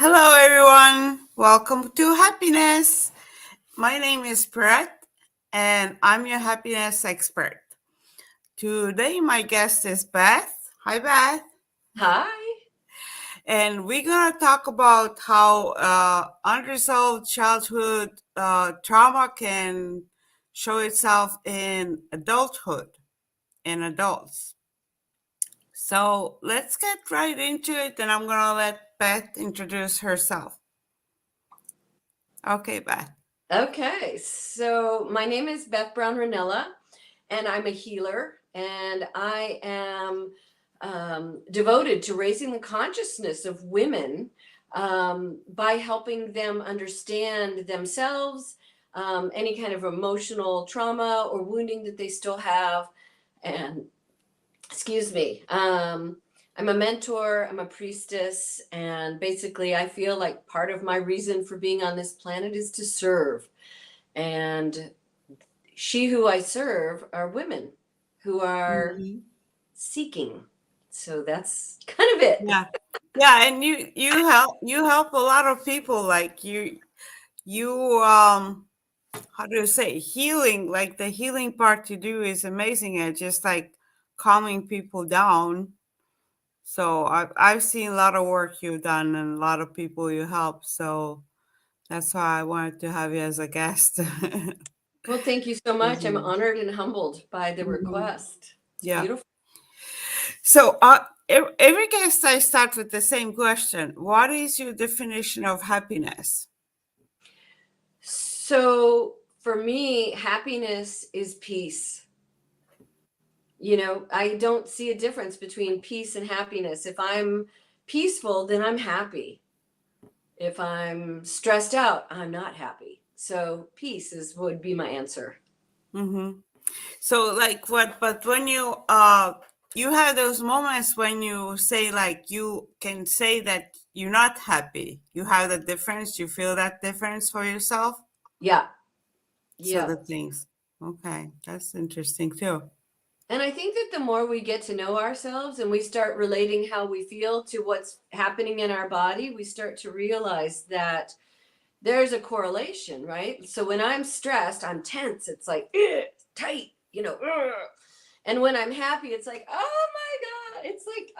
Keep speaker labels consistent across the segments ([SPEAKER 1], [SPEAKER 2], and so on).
[SPEAKER 1] Hello, everyone. Welcome to Happiness. My name is PIRET, and I'm your happiness expert. Today, my guest is Beth. Hi, Beth.
[SPEAKER 2] Hi.
[SPEAKER 1] And we're going to talk about how unresolved childhood trauma can show itself in adulthood, in adults. So let's get right into it, and I'm going to let Beth introduce herself. Okay, Beth.
[SPEAKER 2] Okay, so my name is Beth Brown Rinella, and I'm a healer, and I am devoted to raising the consciousness of women by helping them understand themselves, any kind of emotional trauma or wounding that they still have, and excuse me. I'm a mentor, I'm a priestess, and basically, I feel like part of my reason for being on this planet is to serve. And she who I serve are women who are
[SPEAKER 1] Mhm.
[SPEAKER 2] seeking. So that's kind of it.
[SPEAKER 1] Yeah. Yeah, and you help a lot of people like you how do you say healing, like the healing part you do is amazing and just like calming people down. So I've seen a lot of work you've done and a lot of people you help. So that's why I wanted to have you as a guest.
[SPEAKER 2] Well, thank you so much. I'm
[SPEAKER 1] Mhm.
[SPEAKER 2] honored and humbled by the
[SPEAKER 1] Mhm.
[SPEAKER 2] request. It's
[SPEAKER 1] Yeah.
[SPEAKER 2] beautiful.
[SPEAKER 1] So every guest I start with the same question. What is your definition of happiness?
[SPEAKER 2] So for me, happiness is peace. I don't see a difference between peace and happiness. If I'm peaceful, then I'm happy. If I'm stressed out, I'm not happy. So peace is would be my answer.
[SPEAKER 1] Mm-hmm. So like what, but when you have those moments when you say like you can say that you're not happy. You have the difference, you feel that difference for yourself.
[SPEAKER 2] Yeah.
[SPEAKER 1] So
[SPEAKER 2] Yeah.
[SPEAKER 1] the things. Okay, that's interesting too.
[SPEAKER 2] And I think that the more we get to know ourselves and we start relating how we feel to what's happening in our body, we start to realize that there's a correlation, right? So when I'm stressed, I'm tense. It's like tight, ugh. And when I'm happy, it's like, oh my God, it's like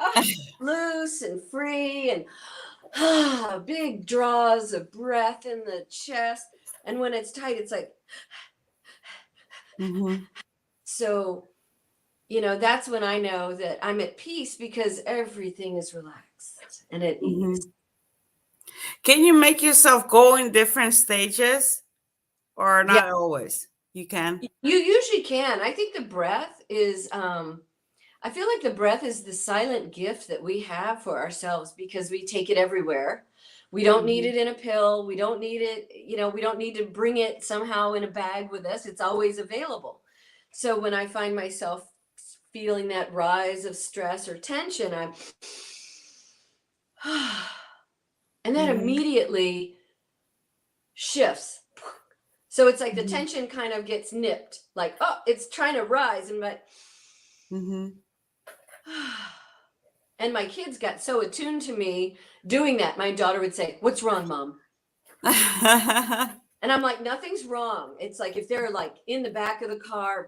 [SPEAKER 2] loose and free and big draws of breath in the chest. And when it's tight, it's like,
[SPEAKER 1] Mm-hmm.
[SPEAKER 2] so, that's when I know that I'm at peace because everything is relaxed and at ease.
[SPEAKER 1] Mm-hmm. Can you make yourself go in different stages or
[SPEAKER 2] Yeah,
[SPEAKER 1] not always? You can.
[SPEAKER 2] you usually can. I think the breath is, I feel like the breath is the silent gift that we have for ourselves because we take it everywhere. We don't need
[SPEAKER 1] Mm-hmm.
[SPEAKER 2] it in a pill. We don't need it, we don't need to bring it somehow in a bag with us. It's always available. So when I find myself feeling that rise of stress or tension, I'm, and then
[SPEAKER 1] Mm-hmm.
[SPEAKER 2] immediately shifts. So it's like the
[SPEAKER 1] Mm-hmm.
[SPEAKER 2] tension kind of gets nipped, like, oh, it's trying to rise. And but
[SPEAKER 1] Mm-hmm.
[SPEAKER 2] and my kids got so attuned to me doing that. My daughter would say, "What's wrong, Mom?" And I'm like, "Nothing's wrong." It's like if they're like in the back of the car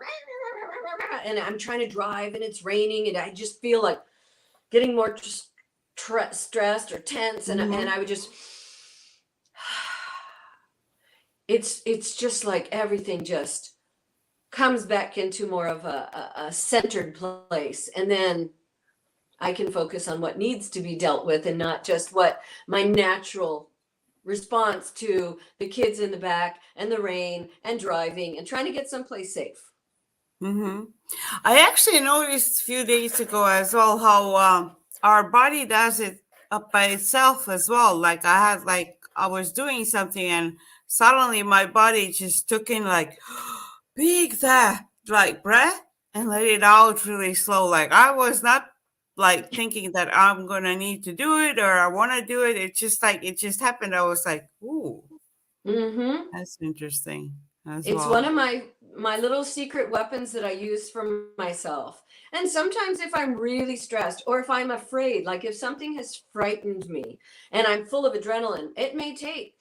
[SPEAKER 2] and I'm trying to drive and it's raining and I just feel like getting more stressed or tense and
[SPEAKER 1] Mm-hmm.
[SPEAKER 2] I would just it's just like everything just comes back into more of a centered place, and then I can focus on what needs to be dealt with and not just what my natural response to the kids in the back and the rain and driving and trying to get someplace safe.
[SPEAKER 1] Mm-hmm. I actually noticed a few days ago as well how our body does it up by itself as well. Like I was doing something and suddenly my body just took in like big that like breath and let it out really slow. Like I was not like thinking that I'm gonna need to do it or I want to do it. It just like it just happened. I was like, ooh,
[SPEAKER 2] Mm-hmm.
[SPEAKER 1] that's interesting as
[SPEAKER 2] It's one
[SPEAKER 1] well.
[SPEAKER 2] of my little secret weapons that I use for myself. And sometimes if I'm really stressed or if I'm afraid, like if something has frightened me and I'm full of adrenaline, it may take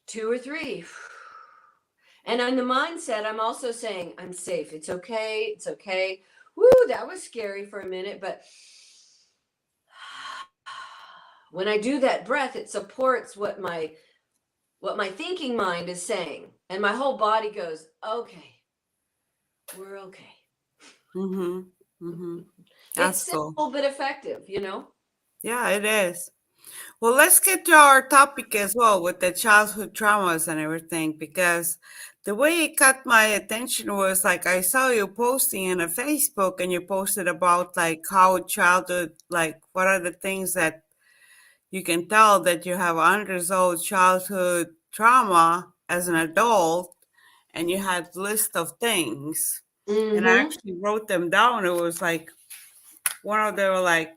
[SPEAKER 2] 2 or 3. And on the mindset, I'm also saying, I'm safe. It's okay. It's okay. Woo, that was scary for a minute, but when I do that breath, it supports what my thinking mind is saying. And my whole body goes, okay, we're okay.
[SPEAKER 1] Mm-hmm. Mm-hmm.
[SPEAKER 2] It's
[SPEAKER 1] That's cool.
[SPEAKER 2] simple but effective, you know?
[SPEAKER 1] Yeah, it is. Well, let's get to our topic as well with the childhood traumas and everything, because the way it caught my attention was like I saw you posting in a Facebook and you posted about like how childhood, like what are the things that you can tell that you have unresolved childhood trauma as an adult, and you had list of things. And I
[SPEAKER 2] Mm-hmm.
[SPEAKER 1] actually wrote them down. It was like one of them were like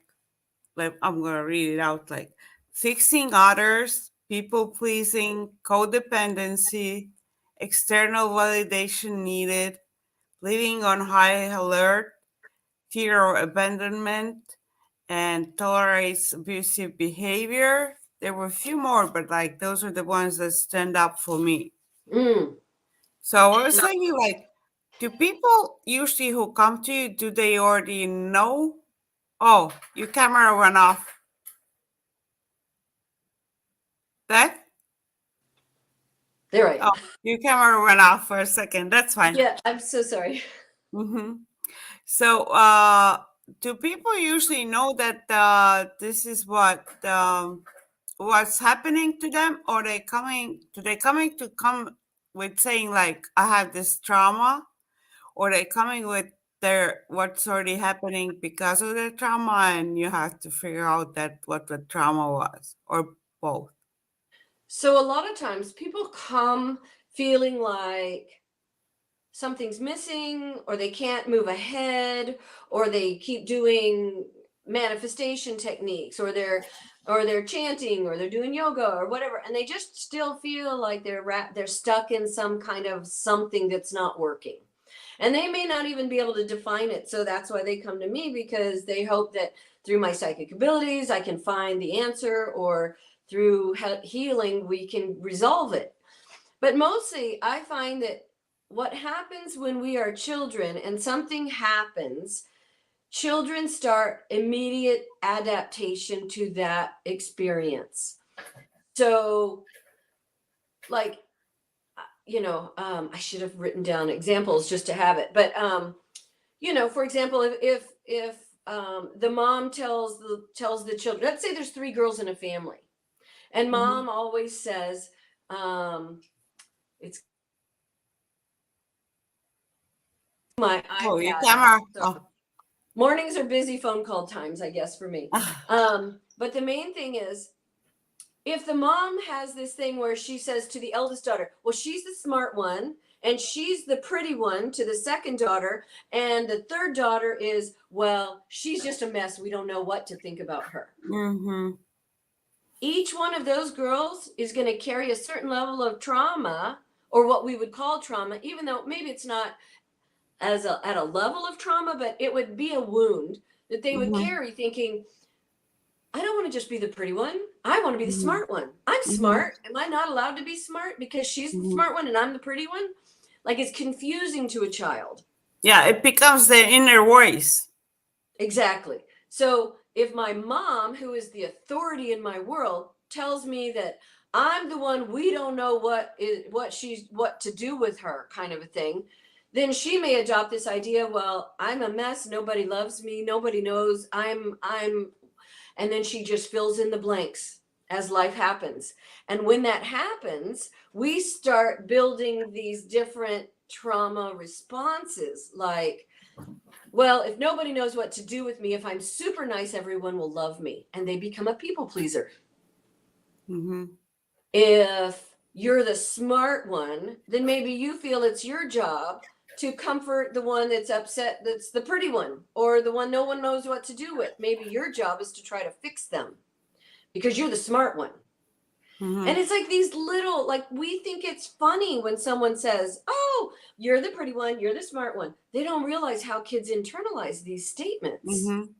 [SPEAKER 1] I'm gonna read it out like fixing others, people pleasing, codependency, external validation needed, living on high alert, fear of abandonment, and tolerates abusive behavior. There were a few more, but like those are the ones that stand up for me.
[SPEAKER 2] Mm.
[SPEAKER 1] So I was thinking like, do people usually who come to you, do they already know? Oh, your camera went off. That
[SPEAKER 2] There I
[SPEAKER 1] Oh,
[SPEAKER 2] am.
[SPEAKER 1] your camera went off for a second. That's fine.
[SPEAKER 2] Yeah, I'm so sorry.
[SPEAKER 1] hmm So, do people usually know that this is what's happening to them, or they coming? Do they coming to come with saying like, "I have this trauma," or they coming with their what's already happening because of their trauma, and you have to figure out that what the trauma was, or both?
[SPEAKER 2] So a lot of times people come feeling like something's missing or they can't move ahead or they keep doing manifestation techniques or they're chanting or they're doing yoga or whatever and they just still feel like they're stuck in some kind of something that's not working. And they may not even be able to define it. So that's why they come to me, because they hope that through my psychic abilities I can find the answer, or through healing we can resolve it. But mostly, I find that what happens when we are children and something happens, children start immediate adaptation to that experience. So, like, I should have written down examples just to have it. But, for example, if the mom tells the children, let's say there's 3 girls in a family, and
[SPEAKER 1] hmm
[SPEAKER 2] mom always says, it's my
[SPEAKER 1] Oh, your
[SPEAKER 2] iPad.
[SPEAKER 1] camera.
[SPEAKER 2] So
[SPEAKER 1] Oh.
[SPEAKER 2] mornings are busy phone call times, I guess, for me. But the main thing is, if the mom has this thing where she says to the eldest daughter, well, she's the smart one and she's the pretty one, to the second daughter, and the third daughter is, well, she's just a mess. We don't know what to think about her.
[SPEAKER 1] hmm
[SPEAKER 2] Each one of those girls is going to carry a certain level of trauma, or what we would call trauma, even though maybe it's not at a level of trauma, but it would be a wound that they would
[SPEAKER 1] hmm
[SPEAKER 2] carry, thinking, I don't want to just be the pretty one. I want to be the
[SPEAKER 1] hmm
[SPEAKER 2] smart one. I'm
[SPEAKER 1] hmm
[SPEAKER 2] smart. Am I not allowed to be smart because she's the
[SPEAKER 1] hmm
[SPEAKER 2] smart one and I'm the pretty one? Like, it's confusing to a child.
[SPEAKER 1] Yeah, it becomes the inner voice.
[SPEAKER 2] Exactly. So if my mom, who is the authority in my world, tells me that I'm the one, we don't know what to do with her, kind of a thing, then she may adopt this idea, well, I'm a mess, nobody loves me, nobody knows, and then she just fills in the blanks as life happens. And when that happens, we start building these different trauma responses, like, well, if nobody knows what to do with me, if I'm super nice, everyone will love me. And they become a people pleaser.
[SPEAKER 1] hmm
[SPEAKER 2] If you're the smart one, then maybe you feel it's your job to comfort the one that's upset, that's the pretty one, or the one no one knows what to do with. Maybe your job is to try to fix them because you're the smart one.
[SPEAKER 1] Mm-hmm.
[SPEAKER 2] And it's like these little, like, we think it's funny when someone says, oh, you're the pretty one, you're the smart one. They don't realize how kids internalize these statements.
[SPEAKER 1] Mm-hmm.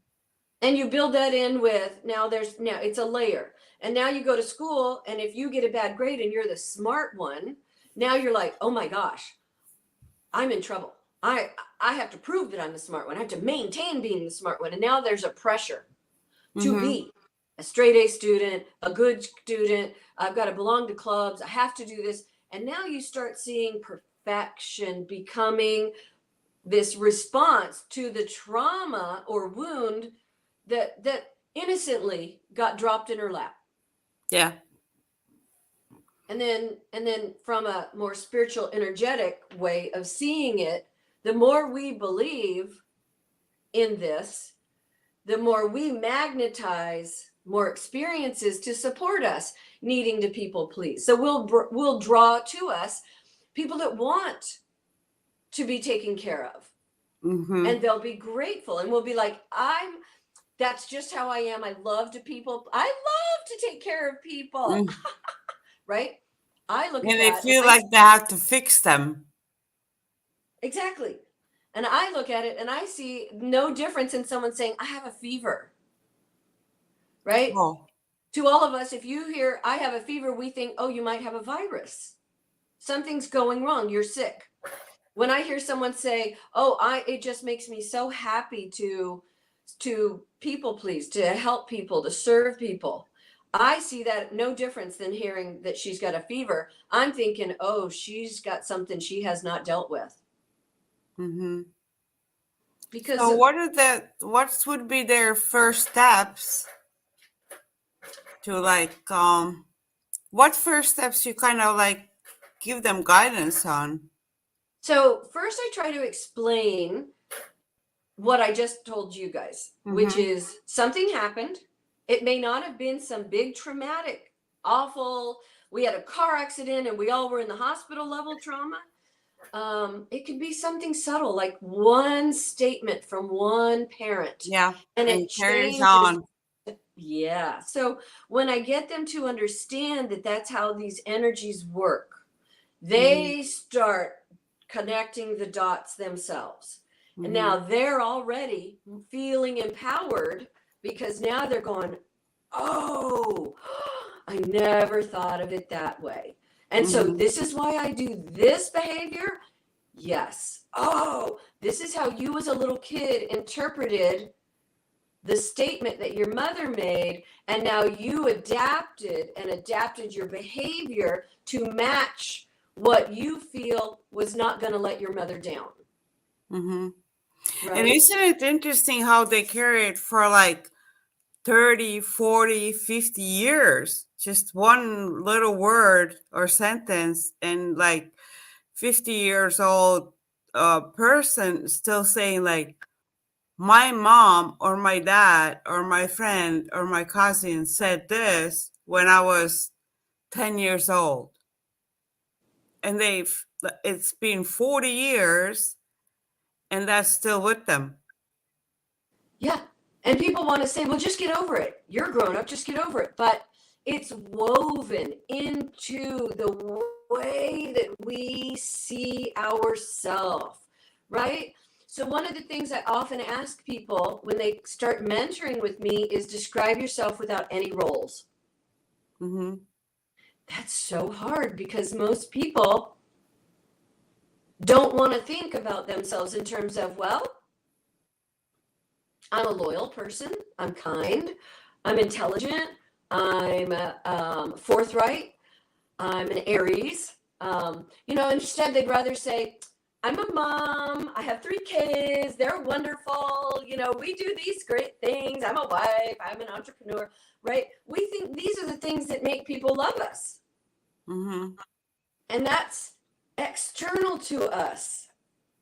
[SPEAKER 2] And you build that in with, now it's a layer. And now you go to school, and if you get a bad grade and you're the smart one, now you're like, oh my gosh, I'm in trouble. I have to prove that I'm the smart one. I have to maintain being the smart one. And now there's a pressure to
[SPEAKER 1] Mm-hmm.
[SPEAKER 2] be a straight A student, a good student. I've got to belong to clubs. I have to do this. And now you start seeing perfection becoming this response to the trauma or wound that innocently got dropped in her lap.
[SPEAKER 1] Yeah.
[SPEAKER 2] And then from a more spiritual, energetic way of seeing it, the more we believe in this, the more we magnetize more experiences to support us needing to people please. So we'll draw to us people that want to be taken care of,
[SPEAKER 1] Mm-hmm.
[SPEAKER 2] and they'll be grateful, and we'll be like, that's just how I am. I love to take care of people.
[SPEAKER 1] Mm-hmm.
[SPEAKER 2] Right? I look
[SPEAKER 1] And
[SPEAKER 2] at
[SPEAKER 1] they
[SPEAKER 2] that
[SPEAKER 1] feel like they have to fix them.
[SPEAKER 2] exactly. And I look at it and I see no difference in someone saying, I have a fever. Right?
[SPEAKER 1] Oh.
[SPEAKER 2] To all of us, if you hear, I have a fever, we think, oh, you might have a virus. Something's going wrong. You're sick. When I hear someone say, oh, it just makes me so happy to people please, to help people, to serve people. I see that no difference than hearing that she's got a fever. I'm thinking, oh, she's got something she has not dealt with.
[SPEAKER 1] Mm-hmm.
[SPEAKER 2] Because
[SPEAKER 1] So what would be their first steps to like what first steps you kind of like give them guidance on?
[SPEAKER 2] so first I try to explain what I just told you guys, which
[SPEAKER 1] Mm-hmm.
[SPEAKER 2] is something happened. It may not have been some big traumatic, awful, we had a car accident and we all were in the hospital level trauma. It could be something subtle, like one statement from one parent,
[SPEAKER 1] Yeah.
[SPEAKER 2] and
[SPEAKER 1] And
[SPEAKER 2] it
[SPEAKER 1] carries
[SPEAKER 2] changes.
[SPEAKER 1] on.
[SPEAKER 2] Yeah. So when I get them to understand that that's how these energies work,
[SPEAKER 1] Mm-hmm.
[SPEAKER 2] they start connecting the dots themselves. And
[SPEAKER 1] Mm-hmm.
[SPEAKER 2] now they're already feeling empowered because now they're going, oh, I never thought of it that way. And so
[SPEAKER 1] Mm-hmm.
[SPEAKER 2] this is why I do this behavior. Yes. Oh, this is how you as a little kid interpreted the statement that your mother made. And now you adapted your behavior to match what you feel was not going to let your mother down.
[SPEAKER 1] Mm-hmm.
[SPEAKER 2] Right?
[SPEAKER 1] And isn't it interesting how they carry it for like 30, 40, 50 years? Just one little word or sentence, and like 50 years old person still saying like, my mom or my dad or my friend or my cousin said this when I was 10 years old. And it's been 40 years and that's still with them.
[SPEAKER 2] Yeah. And people want to say, well, just get over it. You're grown up, just get over it. But it's woven into the way that we see ourselves, right? So one of the things I often ask people when they start mentoring with me is describe yourself without any roles.
[SPEAKER 1] Mm-hmm.
[SPEAKER 2] That's so hard because most people don't want to think about themselves in terms of, well, I'm a loyal person, I'm kind, I'm intelligent, I'm forthright, I'm an Aries. Instead they'd rather say, I'm a mom, I have 3 kids, they're wonderful, we do these great things, I'm a wife, I'm an entrepreneur, right? We think these are the things that make people love us.
[SPEAKER 1] Mm-hmm.
[SPEAKER 2] And that's external to us.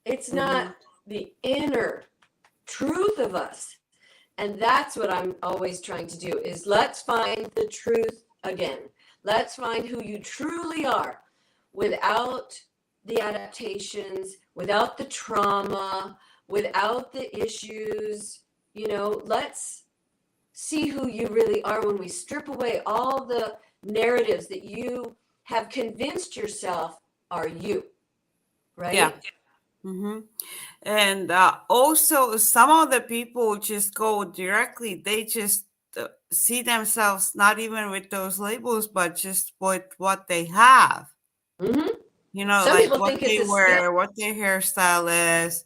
[SPEAKER 2] It's
[SPEAKER 1] Mm-hmm.
[SPEAKER 2] not the inner truth of us. And that's what I'm always trying to do is let's find the truth again. Let's find who you truly are without the adaptations, without the trauma, without the issues. Let's see who you really are when we strip away all the narratives that you have convinced yourself are you,
[SPEAKER 1] Yeah.
[SPEAKER 2] right?
[SPEAKER 1] Hmm. And also, some of the people just go directly, they just see themselves not even with those labels, but just with what they have.
[SPEAKER 2] Hmm. Some
[SPEAKER 1] Like
[SPEAKER 2] people
[SPEAKER 1] what
[SPEAKER 2] think it's
[SPEAKER 1] they
[SPEAKER 2] a skill.
[SPEAKER 1] wear, what their hairstyle is,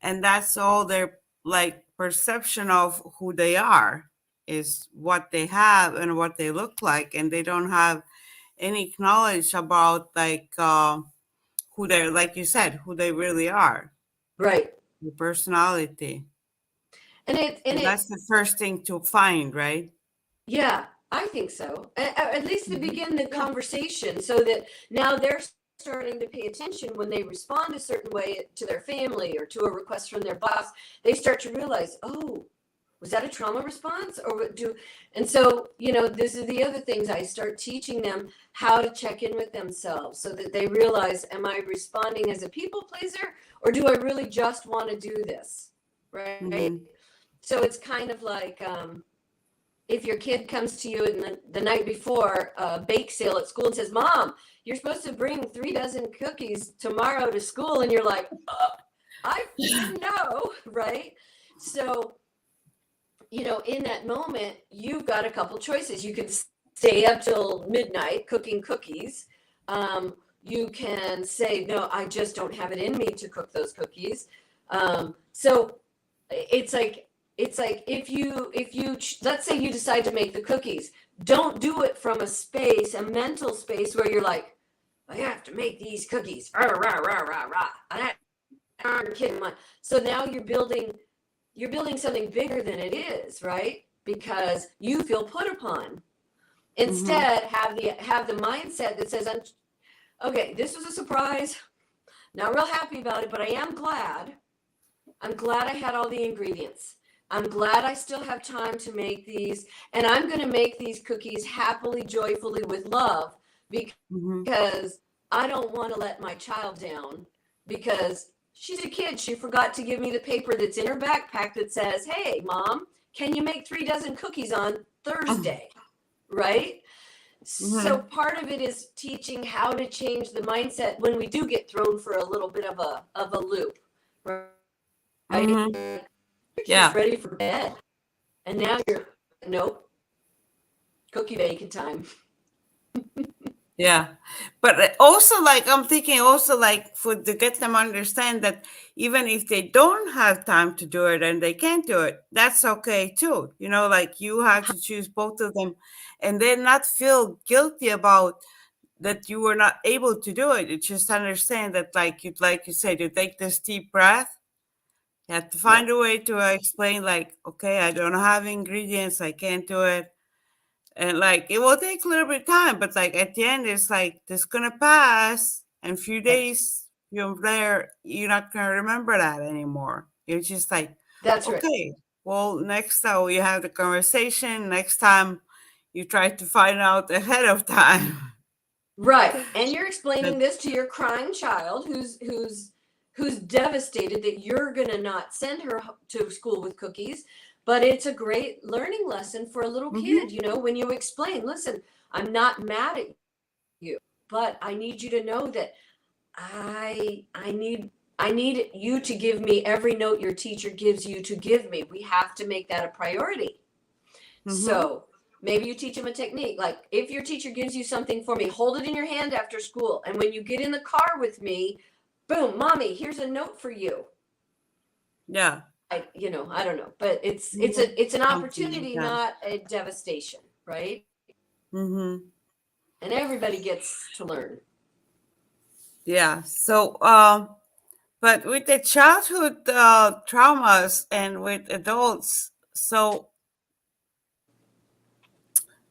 [SPEAKER 1] and that's all their like perception of who they are is what they have and what they look like, and they don't have any knowledge about like who they're, like you said, who they really are,
[SPEAKER 2] Right.
[SPEAKER 1] the personality.
[SPEAKER 2] And it and
[SPEAKER 1] And
[SPEAKER 2] it
[SPEAKER 1] that's the first thing to find, right?
[SPEAKER 2] Yeah, I think so. At least to
[SPEAKER 1] Mhm.
[SPEAKER 2] begin the
[SPEAKER 1] Yeah.
[SPEAKER 2] conversation so that now they're starting to pay attention when they respond a certain way to their family or to a request from their boss. They start to realize, oh, was that a trauma response? Or what do, and so, this is the other things I start teaching them how to check in with themselves so that they realize, am I responding as a people pleaser or do I really just want to do this? Right?
[SPEAKER 1] Hmm.
[SPEAKER 2] So it's kind of like, if your kid comes to you in the night before a bake sale at school and says, Mom, you're supposed to bring 3 dozen cookies tomorrow to school, and you're like, I didn't know, right? So, in that moment, you've got a couple choices. You can stay up till midnight cooking cookies. You can say, No, I just don't have it in me to cook those cookies. So it's like if you let's say you decide to make the cookies, don't do it from a mental space where you're like, I have to make these cookies, rah rah rah rah rah, and I'm kidding. So now you're building something bigger than it is, right? Because you feel put upon.
[SPEAKER 1] Hmm.
[SPEAKER 2] Instead, have the mindset that says, okay, this was a surprise, not real happy about it, but I'm glad I had all the ingredients. I'm glad I still have time to make these. And I'm going to make these cookies happily, joyfully, with love
[SPEAKER 1] Hmm.
[SPEAKER 2] because I don't want to let my child down because she's a kid. She forgot to give me the paper that's in her backpack that says, Hey, Mom, can you make 3 dozen cookies on Thursday? Right? So
[SPEAKER 1] Hmm.
[SPEAKER 2] part of it is teaching how to change the mindset when we do get thrown for a little bit of a loop, right?
[SPEAKER 1] Hmm.
[SPEAKER 2] You're just
[SPEAKER 1] Yeah.
[SPEAKER 2] ready for bed. And now you're, nope, cookie baking time.
[SPEAKER 1] Yeah. But also, like, I'm thinking also, like, for to get them understand that even if they don't have time to do it and they can't do it, that's okay too. Like you have to choose both of them and then not feel guilty about that you were not able to do it. You just understand that, like you said, you take this deep breath. You have to find
[SPEAKER 2] Yep,
[SPEAKER 1] a way to explain, like, okay, I don't have ingredients, I can't do it. And like it will take a little bit of time, but like at the end, it's like this gonna pass. And a few
[SPEAKER 2] right.
[SPEAKER 1] days you're there, you're not gonna remember that anymore. It's just like,
[SPEAKER 2] That's right.
[SPEAKER 1] okay, well, next time we have the conversation, next time you try to find out ahead of time.
[SPEAKER 2] Right. And you're explaining
[SPEAKER 1] That,
[SPEAKER 2] this to your crying child who's devastated that you're going to not send her to school with cookies, but it's a great learning lesson for a little
[SPEAKER 1] mhm,
[SPEAKER 2] kid, when you explain, listen, I'm not mad at you, but I need you to know that I need you to give me every note your teacher gives you to give me. We have to make that a priority.
[SPEAKER 1] mhm,
[SPEAKER 2] So maybe you teach them a technique. Like if your teacher gives you something for me, hold it in your hand after school. And when you get in the car with me, boom, Mommy, here's a note for you.
[SPEAKER 1] yeah,
[SPEAKER 2] I don't know, but it's it's
[SPEAKER 1] mhm,
[SPEAKER 2] a it's an
[SPEAKER 1] something like
[SPEAKER 2] opportunity,
[SPEAKER 1] that.
[SPEAKER 2] not a devastation, right?
[SPEAKER 1] Mhm,
[SPEAKER 2] And everybody gets to learn.
[SPEAKER 1] yeah. So, but with the childhood traumas and with adults, so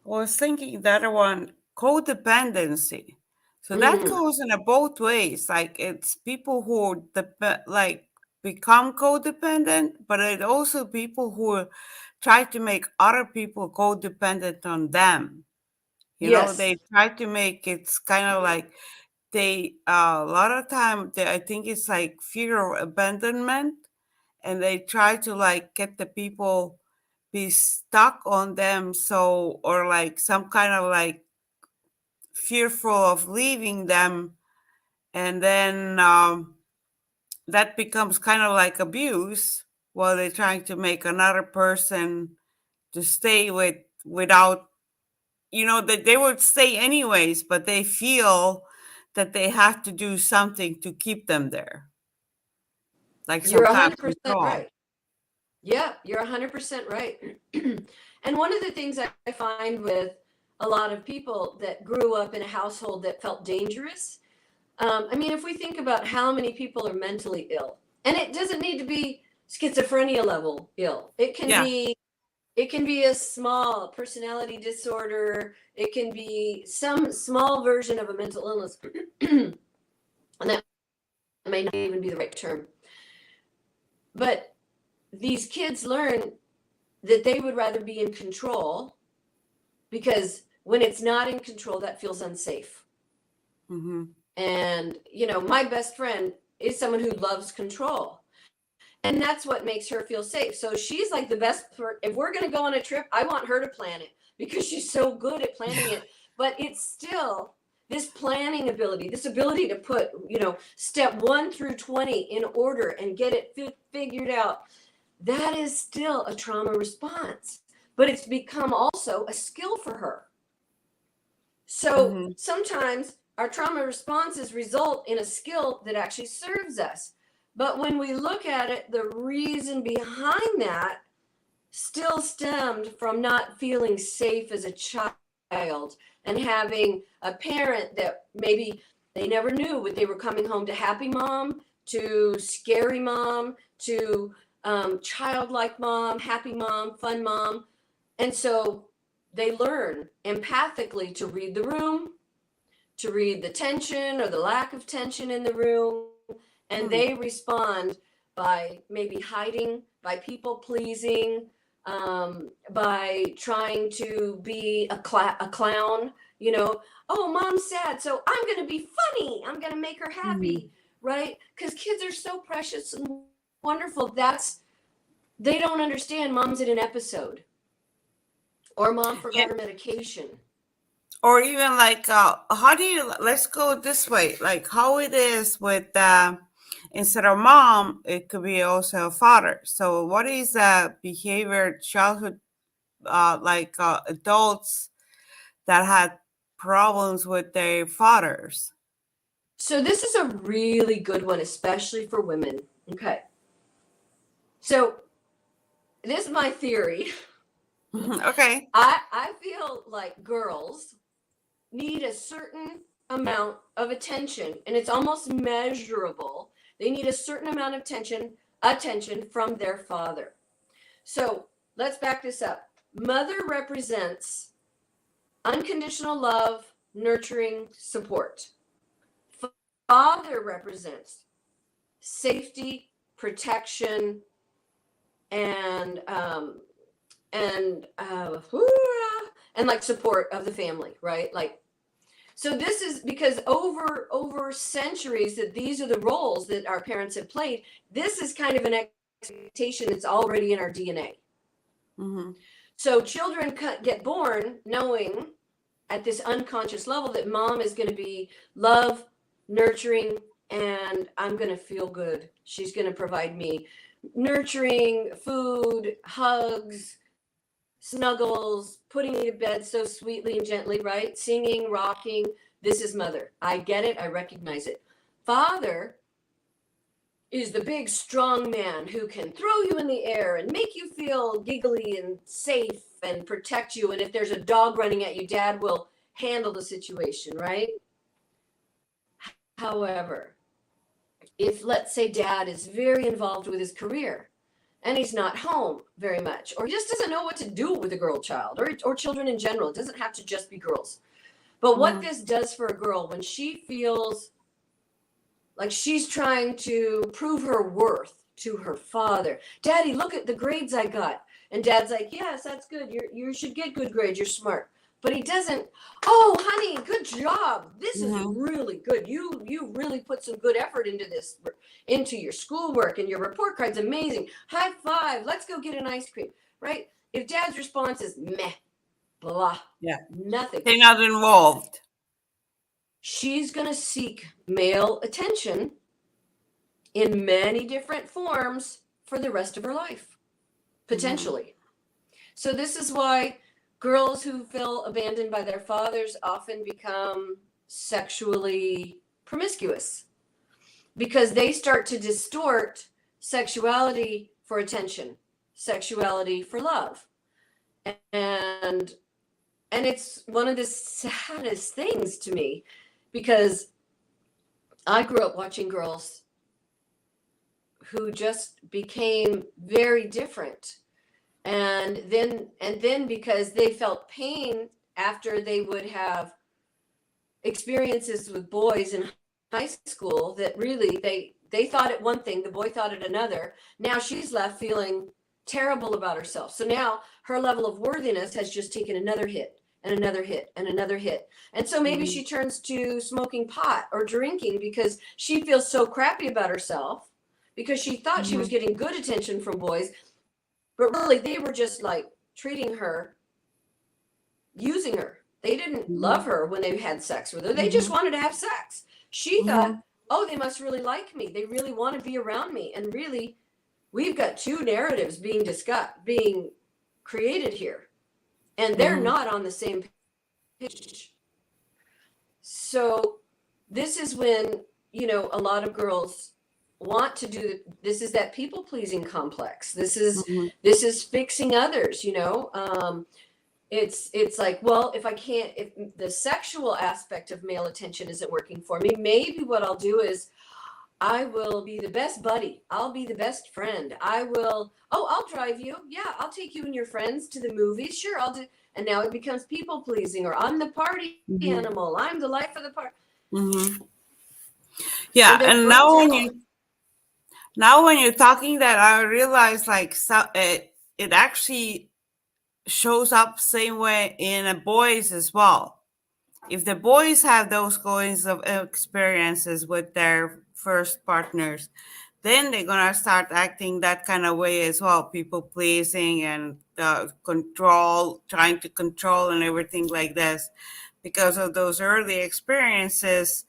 [SPEAKER 1] I was thinking the other one, codependency. So that
[SPEAKER 2] Mm,
[SPEAKER 1] goes in a both ways. Like it's people who like become codependent, but it also people who try to make other people codependent on them.
[SPEAKER 2] yes,
[SPEAKER 1] They try to make it's kind of like they a lot of time I think it's like fear of abandonment, and they try to like get the people be stuck on them, so or like some kind of like fearful of leaving them, and then that becomes kind of like abuse while they're trying to make another person to stay without, that they would stay anyways, but they feel that they have to do something to keep them there, like some
[SPEAKER 2] You're
[SPEAKER 1] kind of
[SPEAKER 2] 100%
[SPEAKER 1] control.
[SPEAKER 2] right. Yeah, you're 100% right. And one of the things I find with a lot of people that grew up in a household that felt dangerous, I mean, if we think about how many people are mentally ill, and it doesn't need to be schizophrenia level ill.
[SPEAKER 1] Yeah.
[SPEAKER 2] It can be a small personality disorder. It can be some small version of a mental illness. And that may not even be the right term. But these kids learn that they would rather be in control, because when it's not in control, that feels unsafe.
[SPEAKER 1] Mm-hmm.
[SPEAKER 2] And, my best friend is someone who loves control. And that's what makes her feel safe. So she's like the best. If we're going to go on a trip, I want her to plan it because she's so good at planning it. But it's still this planning ability, this ability to put, step 1 through 20 in order and get it figured out. That is still a trauma response, but it's become also a skill for her. So sometimes our trauma responses result in a skill that actually serves us. But when we look at it, the reason behind that still stemmed from not feeling safe as a child and having a parent that maybe they never knew what they were coming home to, happy mom, to scary mom, to childlike mom, happy mom, fun mom. And so they learn empathically to read the room, to read the tension or the lack of tension in the room. And they respond by maybe hiding, by people pleasing, by trying to be a clown, oh, mom's sad, so I'm going to be funny. I'm going to make her happy, right? Because kids are so precious and wonderful. They don't understand mom's in an episode, or mom forgot her medication.
[SPEAKER 1] Or even like, let's go this way, like how it is with, instead of mom, it could be also father. So what is behavior, childhood, adults that had problems with their fathers?
[SPEAKER 2] So this is a really good one, especially for women. Okay. So this is my theory.
[SPEAKER 1] Okay.
[SPEAKER 2] I feel like girls need a certain amount of attention, and it's almost measurable. They need a certain amount of attention from their father. So let's back this up. Mother represents unconditional love, nurturing, support. Father represents safety, protection, and like support of the family, right? Like, so this is because over centuries that these are the roles that our parents have played. This is kind of an expectation that's already in our DNA. So children get born knowing at this unconscious level that mom is going to be love, nurturing, and I'm going to feel good. She's going to provide me nurturing, food, hugs, snuggles, putting me to bed so sweetly and gently, right? Singing, rocking. This is mother. I get it. I recognize it. Father is the big, strong man who can throw you in the air and make you feel giggly and safe and protect you. And if there's a dog running at you, dad will handle the situation, right? However, if, let's say, dad is very involved with his career and he's not home very much, or he just doesn't know what to do with a girl child, or children in general, it doesn't have to just be girls. But what this does for a girl when she feels like she's trying to prove her worth to her father. Daddy, look at the grades I got. And dad's like, yes, that's good. You should get good grades. You're smart. But he doesn't, oh, honey, good job. This is really good. You really put some good effort into this, into your schoolwork, and your report card's amazing. High five. Let's go get an ice cream, right? If dad's response is meh, blah,
[SPEAKER 1] yeah,
[SPEAKER 2] nothing.
[SPEAKER 1] they're not involved.
[SPEAKER 2] she's going to seek male attention in many different forms for the rest of her life, potentially. So this is why girls who feel abandoned by their fathers often become sexually promiscuous, because they start to distort sexuality for attention, sexuality for love. And it's one of the saddest things to me, because I grew up watching girls who just became very different. And then because they felt pain after they would have experiences with boys in high school, that really they thought it one thing, the boy thought it another. Now she's left feeling terrible about herself. So now her level of worthiness has just taken another hit and another hit and another hit. And so maybe she turns to smoking pot or drinking because she feels so crappy about herself, because she thought she was getting good attention from boys, but really they were just like treating her, using her. They didn't love her when they had sex with her. They just wanted to have sex. She thought, oh, they must really like me. They really want to be around me. And really, we've got two narratives being created here, and they're not on the same page. So this is when, a lot of girls want to do this, is that people pleasing complex. This is fixing others. It's like, well, if the sexual aspect of male attention isn't working for me, maybe what I'll do is I will be the best buddy. I'll be the best friend. I'll drive you. Yeah, I'll take you and your friends to the movies. Sure, I'll do. And now it becomes people pleasing, or I'm the party animal. I'm the life of the party.
[SPEAKER 1] Yeah, and now when you're talking that, I realize it actually shows up same way in boys as well. If the boys have those kinds of experiences with their first partners, then they're gonna start acting that kind of way as well, people pleasing and trying to control and everything like this, because of those early experiences.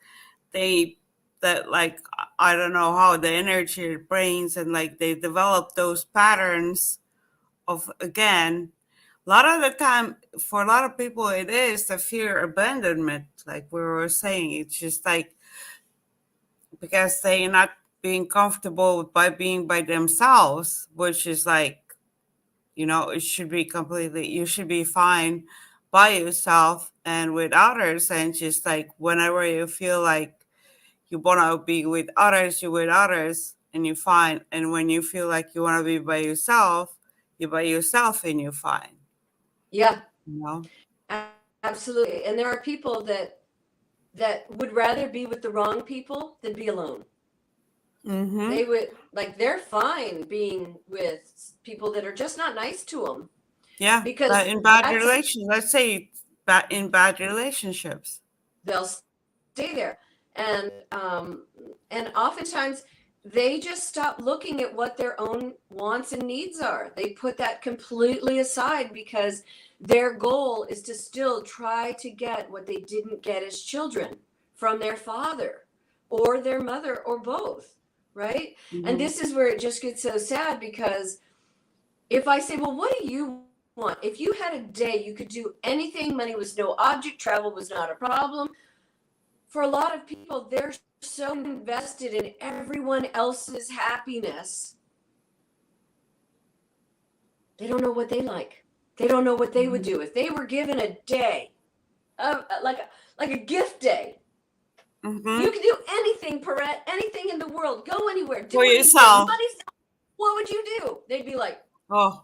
[SPEAKER 1] I don't know how the energy brains, and like they develop those patterns of, again, a lot of the time, for a lot of people, it is the fear of abandonment, like we were saying. It's just like because they're not being comfortable by being by themselves, which is like, it should be you should be fine by yourself and with others. And just like whenever you feel like you want to be with others, you're with others and you're fine. And when you feel like you want to be by yourself, you're by yourself and you're fine.
[SPEAKER 2] Yeah. Absolutely. And there are people that would rather be with the wrong people than be alone. They would, like, they're fine being with people that are just not nice to them.
[SPEAKER 1] Yeah. Because in bad relations, let's say in bad relationships,
[SPEAKER 2] they'll stay there. And oftentimes they just stop looking at what their own wants and needs are. They put that completely aside because their goal is to still try to get what they didn't get as children from their father or their mother or both, right? And this is where it just gets so sad, because if I say, well, what do you want? If you had a day, you could do anything, money was no object, travel was not a problem. For a lot of people, they're so invested in everyone else's happiness, they don't know what they like. They don't know what they would do if they were given a day, like a gift day. You can do anything, PIRET, anything in the world. Go anywhere. Do
[SPEAKER 1] for yourself.
[SPEAKER 2] What would you do? They'd be like,
[SPEAKER 1] oh,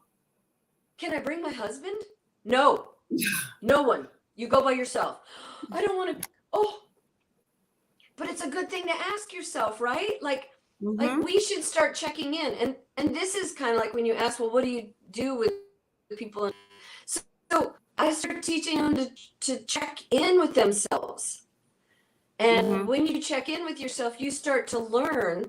[SPEAKER 2] can I bring my husband? No. No one. You go by yourself. I don't want to. Oh. But it's a good thing to ask yourself, right? Like we should start checking in. And this is kind of like when you ask, well, what do you do with people? So I started teaching them to check in with themselves. And when you check in with yourself, you start to learn.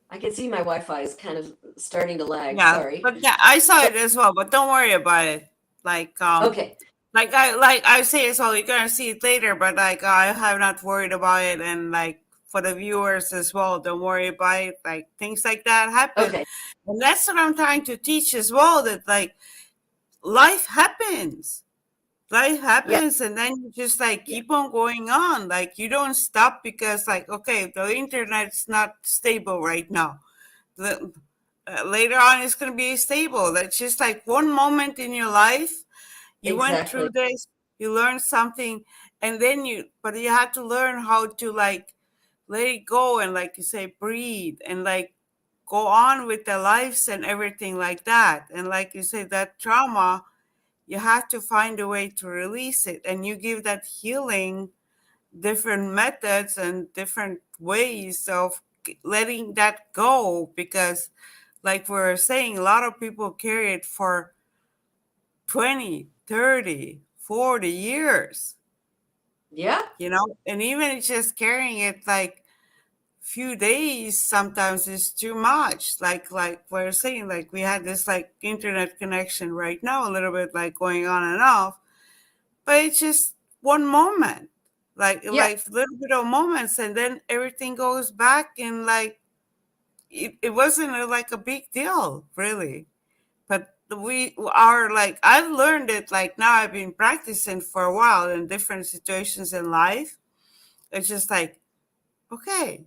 [SPEAKER 2] I can see my Wi-Fi is kind of starting to lag.
[SPEAKER 1] Yeah,
[SPEAKER 2] sorry.
[SPEAKER 1] But yeah, I saw it as well, but don't worry about it. Like,
[SPEAKER 2] okay.
[SPEAKER 1] like I say it's all you're gonna see it later, but like I have not worried about it, and like for the viewers as well, don't worry about it. Like things like that happen,
[SPEAKER 2] Okay.
[SPEAKER 1] and that's what I'm trying to teach as well. That like life happens, life
[SPEAKER 2] Yeah.
[SPEAKER 1] happens, and then you just like
[SPEAKER 2] Yeah.
[SPEAKER 1] keep on going on. Like you don't stop because like okay, the internet's not stable right now. The, later on, it's gonna be stable. That's just like one moment in your life you went through
[SPEAKER 2] Exactly.
[SPEAKER 1] this, you learned something, and then but you had to learn how to like let it go and like you say, breathe and like go on with their lives and everything like that. And like you say, that trauma, you have to find a way to release it. And you give that healing different methods and different ways of letting that go because like we're saying, a lot of people carry it for 20, 30, 40 years,
[SPEAKER 2] Yeah.
[SPEAKER 1] and even just carrying it like few days sometimes is too much. Like we're saying, like we had this like internet connection right now, a little bit like going on and off, but it's just one moment,
[SPEAKER 2] Yeah.
[SPEAKER 1] like little bit of moments, and then everything goes back and like it wasn't like a big deal, really. But we are like I've learned it like now I've been practicing for a while in different situations in life. It's just like, okay,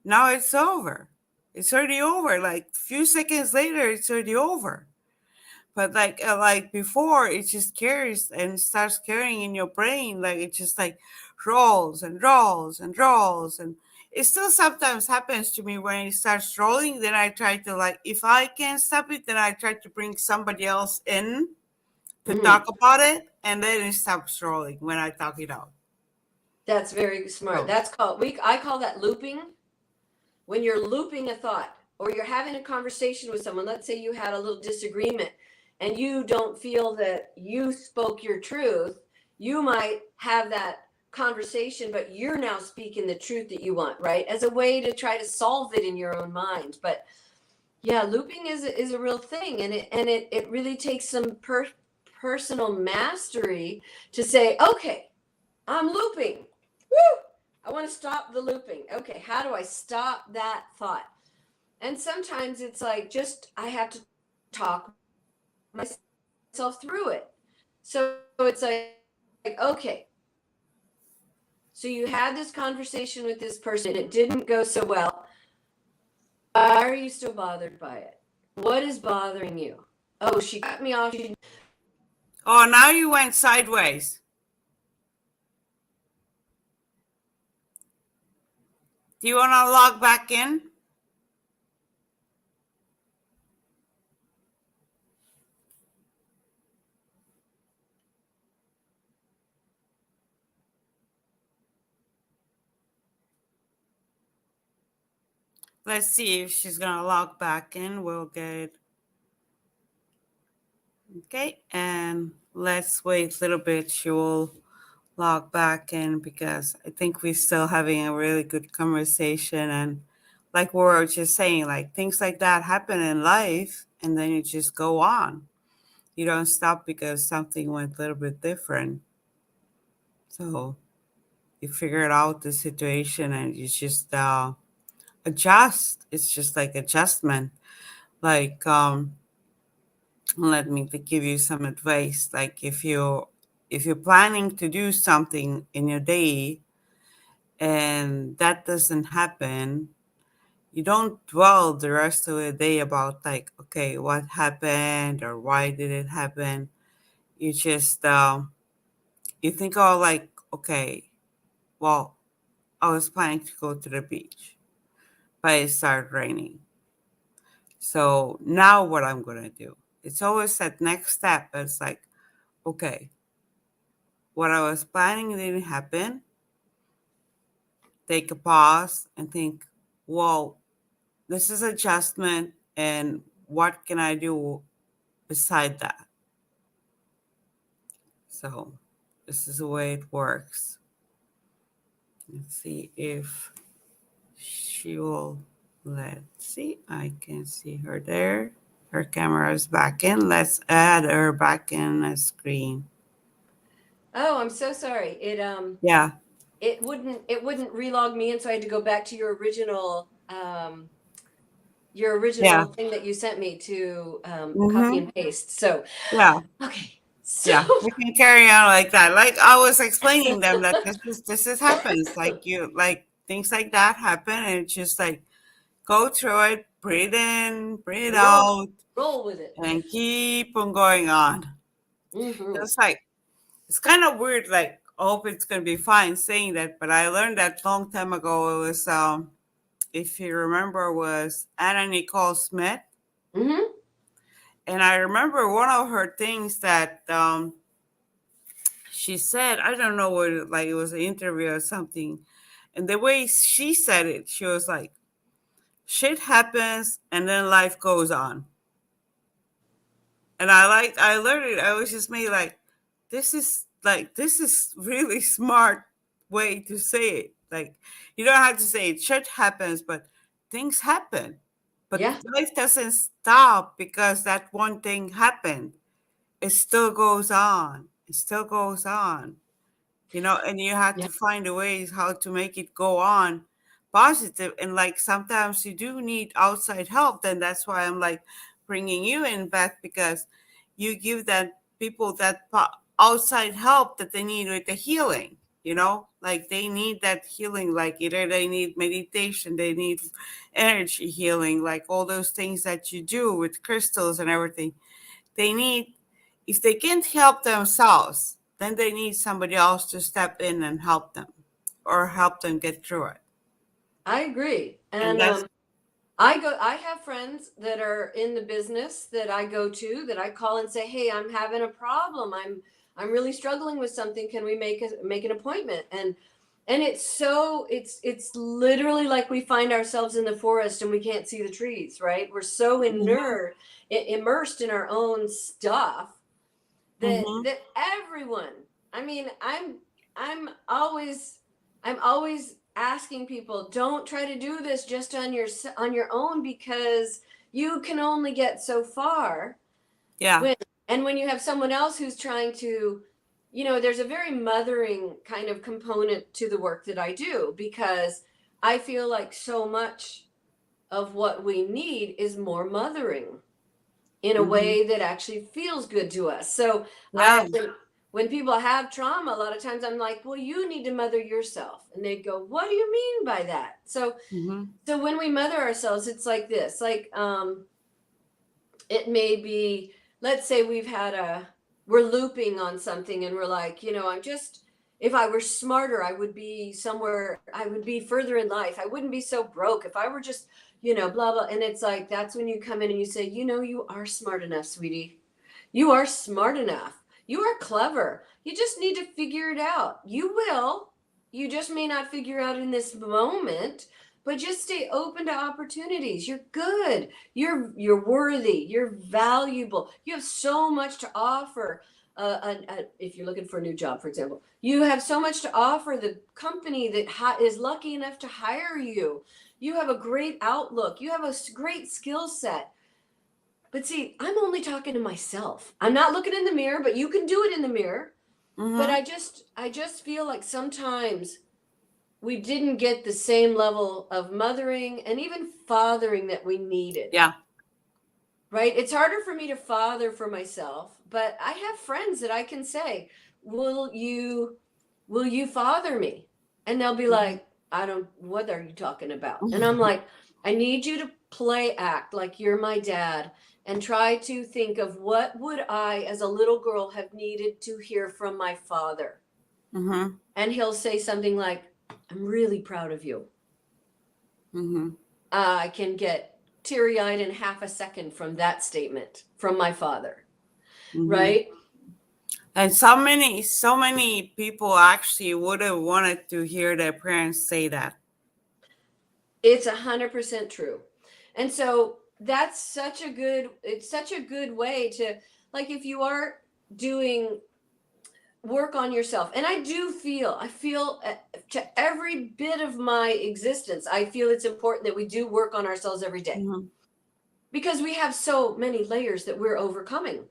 [SPEAKER 1] now it's over. It's already over. Like a few seconds later, it's already over. But like before, it just carries and starts carrying in your brain. Like it just like rolls and rolls and rolls. And it still sometimes happens to me when it starts rolling. Then I try to like, if I can't stop it, then I try to bring somebody else in to talk
[SPEAKER 2] Mhm.
[SPEAKER 1] about it, and then it stops rolling when I talk it out.
[SPEAKER 2] That's very smart.
[SPEAKER 1] So,
[SPEAKER 2] That's called I call that looping. When you're looping a thought or you're having a conversation with someone, let's say you had a little disagreement and you don't feel that you spoke your truth, you might have that conversation, but you're now speaking the truth that you want, right? As a way to try to solve it in your own mind. But yeah, looping is a real thing, and it really takes some personal mastery to say, okay, I'm looping. Woo! I want to stop the looping. Okay, how do I stop that thought? And sometimes it's like just I have to talk myself through it. So it's like okay, so you had this conversation with this person, it didn't go so well. Why are you still bothered by it? What is bothering you? Oh, she cut me off.
[SPEAKER 1] oh, now you went sideways. Do you want to log back in? Let's see if she's gonna log back in. We'll get okay, and let's wait a little bit. She will log back in because I think we're still having a really good conversation, and like we were just saying, like things like that happen in life, and then you just go on. You don't stop because something went a little bit different. So you figured out the situation, and you just adjust. It's just like adjustment. Like let me give you some advice. Like if you're planning to do something in your day and that doesn't happen, you don't dwell the rest of the day about like, okay, what happened or why did it happen. You just you think, oh, like, okay, well, I was planning to go to the beach, but it started raining. So now what I'm gonna do? It's always that next step. It's like, okay, what I was planning didn't happen. Take a pause and think, well, this is adjustment, and what can I do beside that? So this is the way it works. Let's see if she will. Let's see. I can see her there. Her camera is back in. Let's add her back in a screen.
[SPEAKER 2] Oh, I'm so sorry.
[SPEAKER 1] Yeah.
[SPEAKER 2] It wouldn't relog me in, so I had to go back to your
[SPEAKER 1] Yeah.
[SPEAKER 2] original thing that you sent me to copy
[SPEAKER 1] Mm-hmm.
[SPEAKER 2] and paste. So
[SPEAKER 1] Yeah.
[SPEAKER 2] okay. So
[SPEAKER 1] Yeah. We can carry on like that. Like I was explaining them that this is happens. Like you like things like that happen, and it's just like go through it, breathe in, breathe
[SPEAKER 2] and roll
[SPEAKER 1] out,
[SPEAKER 2] roll with it.
[SPEAKER 1] and keep on going on.
[SPEAKER 2] Hmm.
[SPEAKER 1] It's like it's kind of weird. Like I hope it's gonna be fine saying that, but I learned that long time ago. It was if you remember, was Anna Nicole Smith,
[SPEAKER 2] Hmm.
[SPEAKER 1] and I remember one of her things that she said. I don't know what, like it was an interview or something, and the way she said it, she was like, "Shit happens, and then life goes on." And I learned it. I was just made like, this is really smart way to say it. Like you don't have to say it shit happens, but things happen. But
[SPEAKER 2] Yeah.
[SPEAKER 1] life doesn't stop because that one thing happened. It still goes on. It still goes on. And you have
[SPEAKER 2] Yeah.
[SPEAKER 1] to find a ways how to make it go on positive. And like sometimes you do need outside help. Then that's why I'm like bringing you in, Beth, because you give that people that outside help that they need with the healing. Like they need that healing. Like either they need meditation, they need energy healing, like all those things that you do with crystals and everything. They need, if they can't help themselves, then they need somebody else to step in and help them or help them get through it.
[SPEAKER 2] I agree.
[SPEAKER 1] And
[SPEAKER 2] And
[SPEAKER 1] that's,
[SPEAKER 2] I have friends that are in the business that I go to, that I call and say, "Hey, I'm having a problem. I'm really struggling with something. Can we make an appointment?" And it's literally like we find ourselves in the forest and we can't see the trees, right? We're so
[SPEAKER 1] mm-hmm,
[SPEAKER 2] immersed in our own stuff that
[SPEAKER 1] mm-hmm,
[SPEAKER 2] everyone, I mean, I'm always I'm always asking people, don't try to do this just on your own, because you can only get so far.
[SPEAKER 1] yeah,
[SPEAKER 2] When and when you have someone else who's trying to, there's a very mothering kind of component to the work that I do, because I feel like so much of what we need is more mothering in a
[SPEAKER 1] mm-hmm,
[SPEAKER 2] way that actually feels good to us. So
[SPEAKER 1] yeah,
[SPEAKER 2] when people have trauma, a lot of times I'm like, well, you need to mother yourself. And they go, what do you mean by that?
[SPEAKER 1] mm-hmm,
[SPEAKER 2] So when we mother ourselves, it's like this, like, it may be, let's say we're looping on something and we're like, if I were smarter, I would be further in life. I wouldn't be so broke if I were just, blah, blah. And it's like, that's when you come in and you say, you are smart enough, sweetie. You are smart enough. You are clever. You just need to figure it out. You will. You just may not figure out in this moment, but just stay open to opportunities. You're good. You're worthy. You're valuable. You have so much to offer. If you're looking for a new job, for example, you have so much to offer the company that is lucky enough to hire you. You have a great outlook. You have a great skill set. But see, I'm only talking to myself. I'm not looking in the mirror, but you can do it in the mirror. But
[SPEAKER 1] mm-hmm,
[SPEAKER 2] I just feel like sometimes we didn't get the same level of mothering and even fathering that we needed.
[SPEAKER 1] yeah,
[SPEAKER 2] Right? It's harder for me to father for myself, but I have friends that I can say, "Will you father me?" And they'll be
[SPEAKER 1] mm-hmm,
[SPEAKER 2] like, "I don't, what are you talking about?" And I'm
[SPEAKER 1] mm-hmm,
[SPEAKER 2] like, "I need you to play act like you're my dad and try to think of what would I as a little girl have needed to hear from my father."
[SPEAKER 1] mm-hmm,
[SPEAKER 2] And he'll say something like, "I'm really proud of you."
[SPEAKER 1] mm-hmm,
[SPEAKER 2] I can get teary eyed in half a second from that statement from my father,
[SPEAKER 1] mm-hmm.
[SPEAKER 2] right?
[SPEAKER 1] And so many people actually would have wanted to hear their parents say that.
[SPEAKER 2] It's 100% true. And so it's such a good way to, like, if you are doing work on yourself. And I feel to every bit of my existence, I feel it's important that we do work on ourselves every day,
[SPEAKER 1] Mm-hmm,
[SPEAKER 2] because we have so many layers that we're overcoming.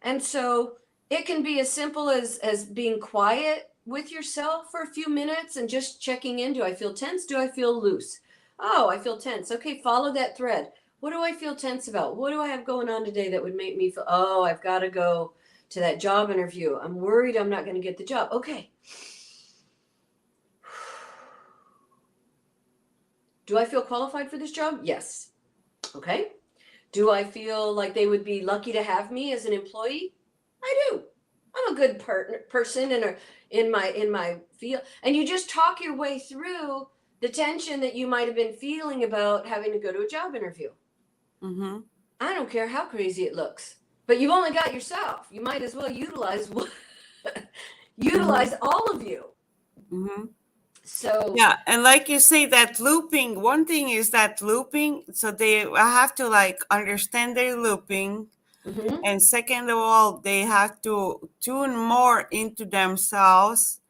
[SPEAKER 2] And so It can be as simple as being quiet with yourself for a few minutes and just checking in. Do I feel tense? Do I feel loose? Oh, I feel tense. Okay, follow that thread. What do I feel tense about? What do I have going on today that would make me feel, oh, I've got to go to that job interview. I'm worried I'm not going to get the job. Okay. Do I feel qualified for this job? Yes. Okay. Do I feel like they would be lucky to have me as an employee? I do. I'm a good person in my field. And you just talk your way through the tension that you might have been feeling about having to go to a job interview.
[SPEAKER 1] Mm-hmm.
[SPEAKER 2] I don't care how crazy it looks, but you've only got yourself. You might as well utilize all of you.
[SPEAKER 1] Mm-hmm.
[SPEAKER 2] So
[SPEAKER 1] Yeah, and like you say, that looping, one thing is that looping, so they have to like understand their looping.
[SPEAKER 2] mhm.
[SPEAKER 1] And second of all, they have to tune more into themselves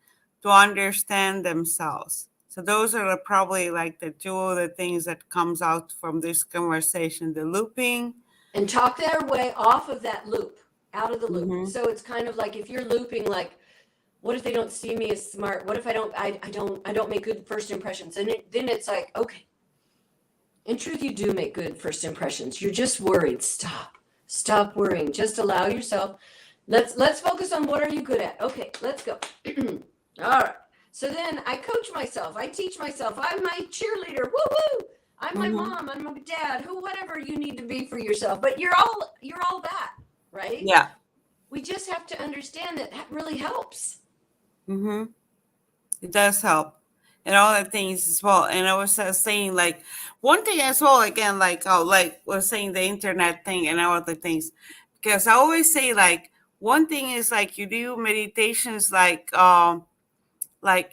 [SPEAKER 1] to understand themselves. So those are probably like the two of the things that comes out from this conversation, the looping.
[SPEAKER 2] And talk their way off of that loop, out of the loop.
[SPEAKER 1] Mm-hmm.
[SPEAKER 2] So it's kind of like if you're looping, like, what if they don't see me as smart? What if I don't make good first impressions? And then it's like, okay, in truth, you do make good first impressions. You're just worried. Stop worrying. Just allow yourself. Let's focus on what are you good at. Okay, let's go. All right. So then I coach myself. I teach myself. I'm my cheerleader. Woo woo. I'm my
[SPEAKER 1] Mm-hmm.
[SPEAKER 2] mom. I'm my dad. Whatever you need to be for yourself. But you're all that, right?
[SPEAKER 1] Yeah.
[SPEAKER 2] We just have to understand that really helps.
[SPEAKER 1] Mm-hmm. It does help. And all the things as well. And I was saying, like, one thing as well, again, like, oh, like, was saying the internet thing and all the things. Because I always say, like, one thing is, like, you do meditations, like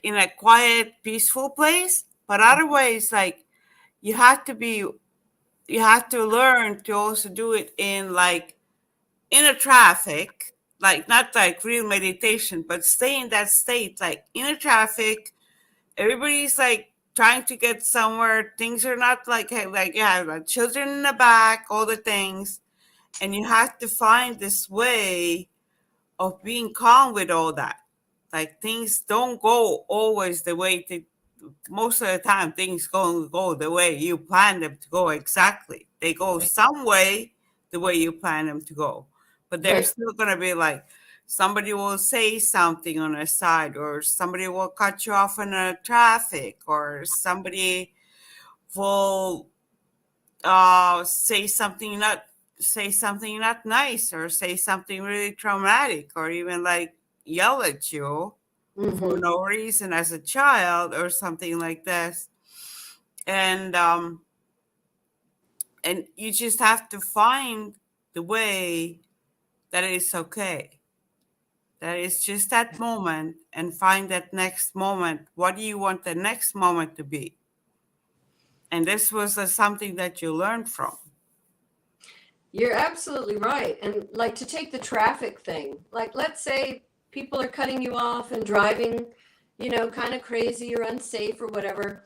[SPEAKER 1] in a quiet, peaceful place. But otherwise, like, you have to be, you have to learn to also do it in, like, in a traffic, like, not like real meditation, but stay in that state, like, in a traffic. Everybody's like trying to get somewhere. Things are not like, hey, like, yeah, like children in the back, all the things. And you have to find this way of being calm with all that. Like, things don't go always the way most of the time things go the way you plan them to go exactly. They go
[SPEAKER 2] Right.
[SPEAKER 1] some way the way you plan them to go. But there's
[SPEAKER 2] Right.
[SPEAKER 1] still gonna be like somebody will say something on a side, or somebody will cut you off in a traffic, or somebody will say something not nice, or say something really traumatic, or even like yell at you for
[SPEAKER 2] Mm-hmm.
[SPEAKER 1] no reason as a child or something like this. And um and you just have to find the way that it's okay, that it's just that moment, and find that next moment. What do you want the next moment to be? And this was something that you learned from.
[SPEAKER 2] You're absolutely right. And like to take the traffic thing, like let's say people are cutting you off and driving, kind of crazy or unsafe or whatever.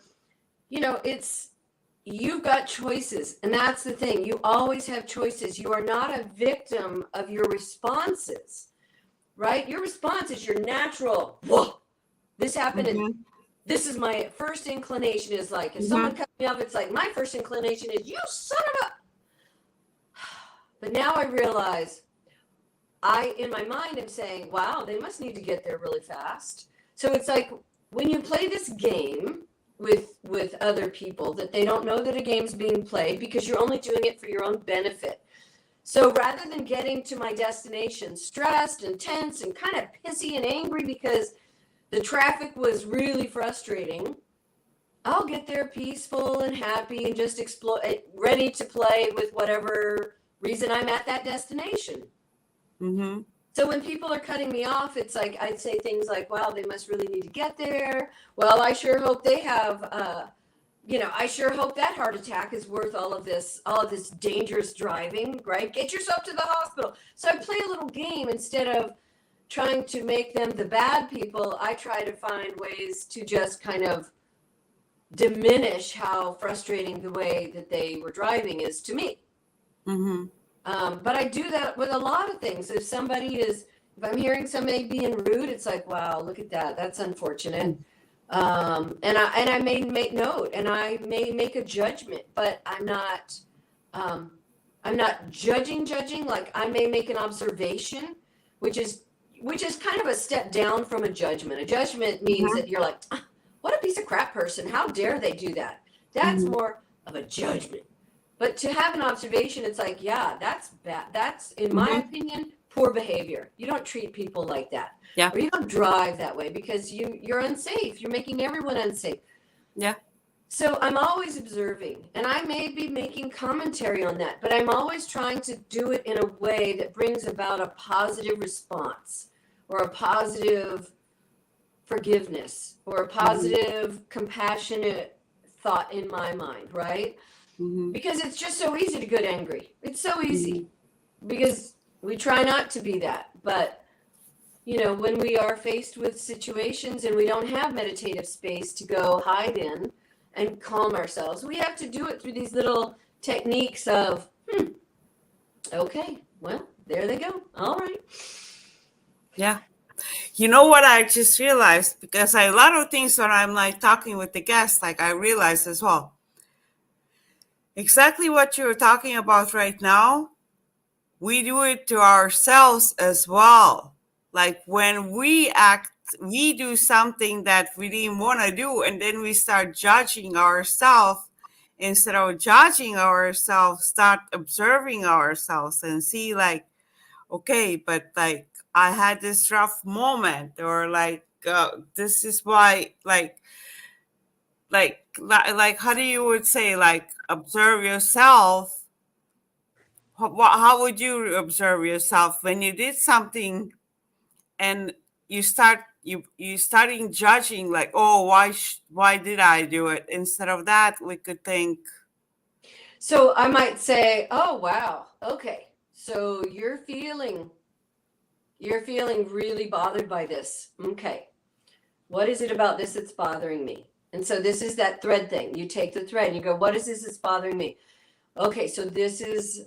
[SPEAKER 2] It's you've got choices. And that's the thing. You always have choices. You are not a victim of your responses, right? Your response is your natural, whoa, this happened. And
[SPEAKER 1] Mm-hmm.
[SPEAKER 2] this is my first inclination is like, if someone
[SPEAKER 1] Mm-hmm.
[SPEAKER 2] cuts me off, it's like, my first inclination is, you son of a. But now I realize in my mind, am saying, wow, they must need to get there really fast. So it's like when you play this game with other people that they don't know that a game's being played because you're only doing it for your own benefit. So rather than getting to my destination stressed and tense and kind of pissy and angry because the traffic was really frustrating, I'll get there peaceful and happy and just explore, ready to play with whatever reason I'm at that destination.
[SPEAKER 1] Mm-hmm.
[SPEAKER 2] So when people are cutting me off, it's like I'd say things like, wow, they must really need to get there. Well, I sure hope they have, I sure hope that heart attack is worth all of this dangerous driving, right? Get yourself to the hospital. So I play a little game instead of trying to make them the bad people. I try to find ways to just kind of diminish how frustrating the way that they were driving is to me.
[SPEAKER 1] Mm-hmm.
[SPEAKER 2] But I do that with a lot of things. If somebody is If I'm hearing somebody being rude, it's like, wow, look at that. That's unfortunate. And I may make note, and I may make a judgment, but um, I'm not judging. Like I may make an observation, which is kind of a step down from a judgment. A judgment means
[SPEAKER 1] Mhm.
[SPEAKER 2] that you're like, "Ah, what a piece of crap person! How dare they do that?" That's
[SPEAKER 1] Mhm.
[SPEAKER 2] more of a judgment. But to have an observation, it's like, yeah, that's bad. That's, in my
[SPEAKER 1] Mhm.
[SPEAKER 2] opinion, poor behavior. You don't treat people like that,
[SPEAKER 1] Yeah.
[SPEAKER 2] or you don't drive that way because you're unsafe. You're making everyone unsafe.
[SPEAKER 1] Yeah.
[SPEAKER 2] So I'm always observing, and I may be making commentary on that, but I'm always trying to do it in a way that brings about a positive response or a positive forgiveness or a
[SPEAKER 1] Mhm.
[SPEAKER 2] positive, compassionate thought in my mind, right?
[SPEAKER 1] Mhm.
[SPEAKER 2] Because it's just so easy to get angry. It's so easy
[SPEAKER 1] Mhm.
[SPEAKER 2] because we try not to be that. But, when we are faced with situations and we don't have meditative space to go hide in and calm ourselves, we have to do it through these little techniques of, okay, well, there they go. All right.
[SPEAKER 1] Yeah. You know what I just realized? Because a lot of things when I'm like talking with the guests, like I realized as well, exactly what you're talking about right now, we do it to ourselves as well. Like when we do something that we didn't want to do, and then we start judging ourselves. Instead of judging ourselves, start observing ourselves and see, like, okay, but like I had this rough moment, or like this is why, like how do you would say, like, observe yourself. How would you observe yourself when you did something and you starting judging, like, oh, why did I do it? Instead of that, we could think,
[SPEAKER 2] So I might say, oh, wow. Okay. So you're feeling really bothered by this. Okay. What is it about this that's bothering me? And so this is that thread thing. You take the thread and you go, what is this that's bothering me? Okay, so this is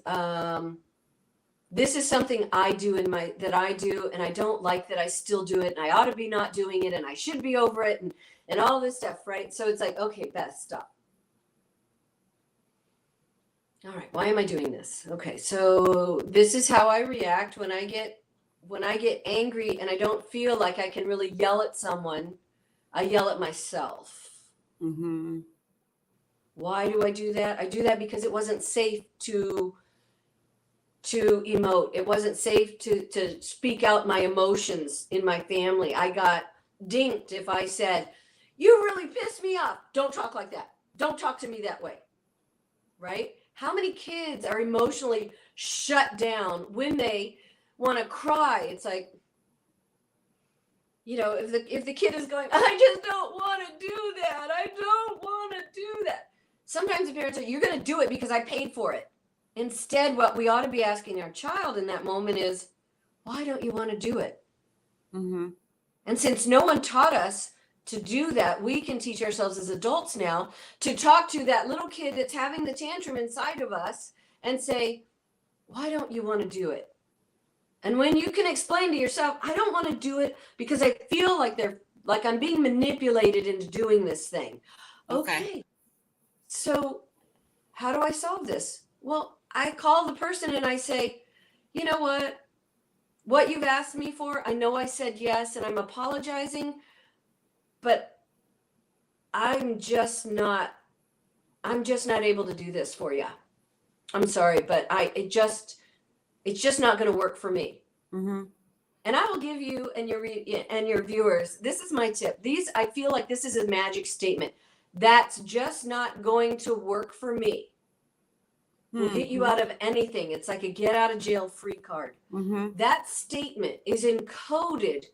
[SPEAKER 2] something that I do, and I don't like that I still do it, and I ought to be not doing it, and I should be over it, and all this stuff, right? So it's like, okay, Beth, stop. All right, why am I doing this? Okay, so this is how I react when I get angry and I don't feel like I can really yell at someone. I yell at myself.
[SPEAKER 1] mm-hmm,
[SPEAKER 2] Why do I do that? I do that because it wasn't safe to emote. It wasn't safe to speak out my emotions in my family. I got dinked if I said, "You really pissed me off. Don't talk like that. Don't talk to me that way." Right? How many kids are emotionally shut down when they want to cry? It's like, if the kid is going, "I just don't want to do that. I don't want to do that." Sometimes the parents are, "You're going to do it because I paid for it." Instead, what we ought to be asking our child in that moment is, why don't you want to do it?
[SPEAKER 1] mm-hmm,
[SPEAKER 2] And since no one taught us to do that, we can teach ourselves as adults now to talk to that little kid that's having the tantrum inside of us and say, why don't you want to do it? And when you can explain to yourself, I don't want to do it because I feel like I'm being manipulated into doing this thing.
[SPEAKER 1] okay,
[SPEAKER 2] Okay, so how do I solve this? Well, I call the person and I say, you know what you've asked me for, I know I said yes and I'm apologizing, but I'm just not able to do this for you. I'm sorry, but it's just not going to work for me.
[SPEAKER 1] mm-hmm,
[SPEAKER 2] And I will give you and your viewers, this is my tip. I feel like this is a magic statement. That's just not going to work for me. Will get you
[SPEAKER 1] mm-hmm,
[SPEAKER 2] out of anything. It's like a get out of jail free card.
[SPEAKER 1] mm-hmm,
[SPEAKER 2] That statement is encoded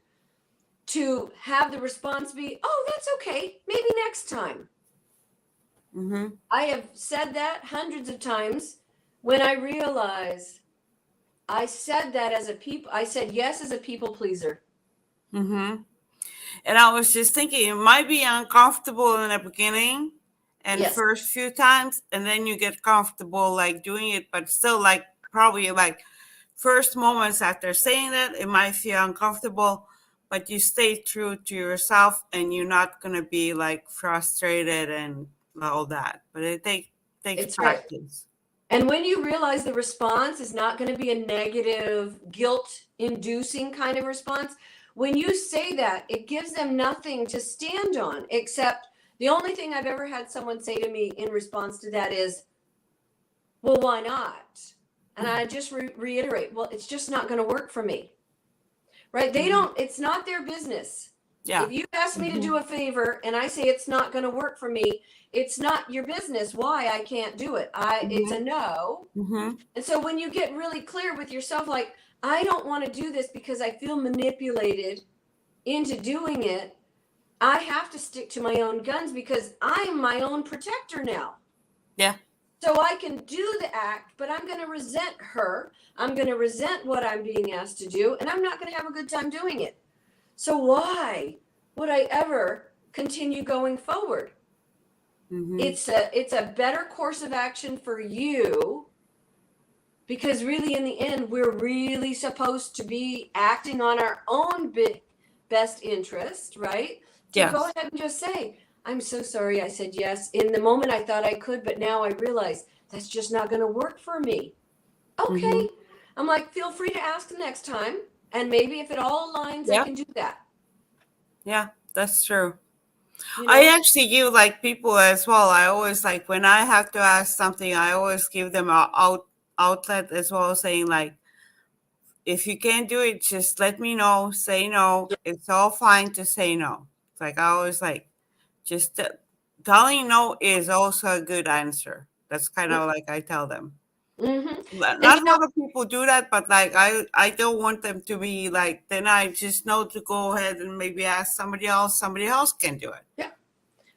[SPEAKER 2] to have the response be, oh, that's okay. Maybe next time.
[SPEAKER 1] mm-hmm,
[SPEAKER 2] I have said that hundreds of times when I realize I said yes as a people pleaser.
[SPEAKER 1] mm-hmm. And I was just thinking, it might be uncomfortable in the beginning and
[SPEAKER 2] Yes.
[SPEAKER 1] first few times, and then you get comfortable like doing it, but still, like, probably like first moments after saying that, it might feel uncomfortable, but you stay true to yourself and you're not going to be like frustrated and all that. But takes
[SPEAKER 2] It's right.
[SPEAKER 1] practice.
[SPEAKER 2] And when you realize the response is not going to be a negative, guilt inducing kind of response, when you say that, it gives them nothing to stand on, except the only thing I've ever had someone say to me in response to that is, well, why not? And I just reiterate, well, it's just not going to work for me. Right? They don't, it's not their business.
[SPEAKER 1] Yeah.
[SPEAKER 2] If you ask me to do a favor and I say it's not going to work for me, it's not your business why I can't do it. It's a no. And so when you get really clear with yourself, like, I don't want to do this because I feel manipulated into doing it, I have to stick to my own guns because I'm my own protector now.
[SPEAKER 1] Yeah.
[SPEAKER 2] So I can do the act, but I'm going to resent her. I'm going to resent what I'm being asked to do, and I'm not going to have a good time doing it. So why would I ever continue going forward? It's a better course of action for you, because really in the end, we're really supposed to be acting on our own best interest, right? To go ahead and just say, I'm so sorry I said yes. In the moment I thought I could, but now I realize that's just not going to work for me. Okay. I'm like, feel free to ask the next time. And maybe if it all aligns, I can do that.
[SPEAKER 1] Yeah, that's true. I actually give like people as well. I always like when I have to ask something, I always give them an outlet as well, saying like, if you can't do it, just let me know. Say no. It's all fine to say no. It's like I always like, just telling no is also a good answer. That's kind of like I tell them. Not a lot of people do that, but like I don't want them to be like, then I just know to go ahead and maybe ask somebody else. Somebody else can do it.
[SPEAKER 2] Yeah.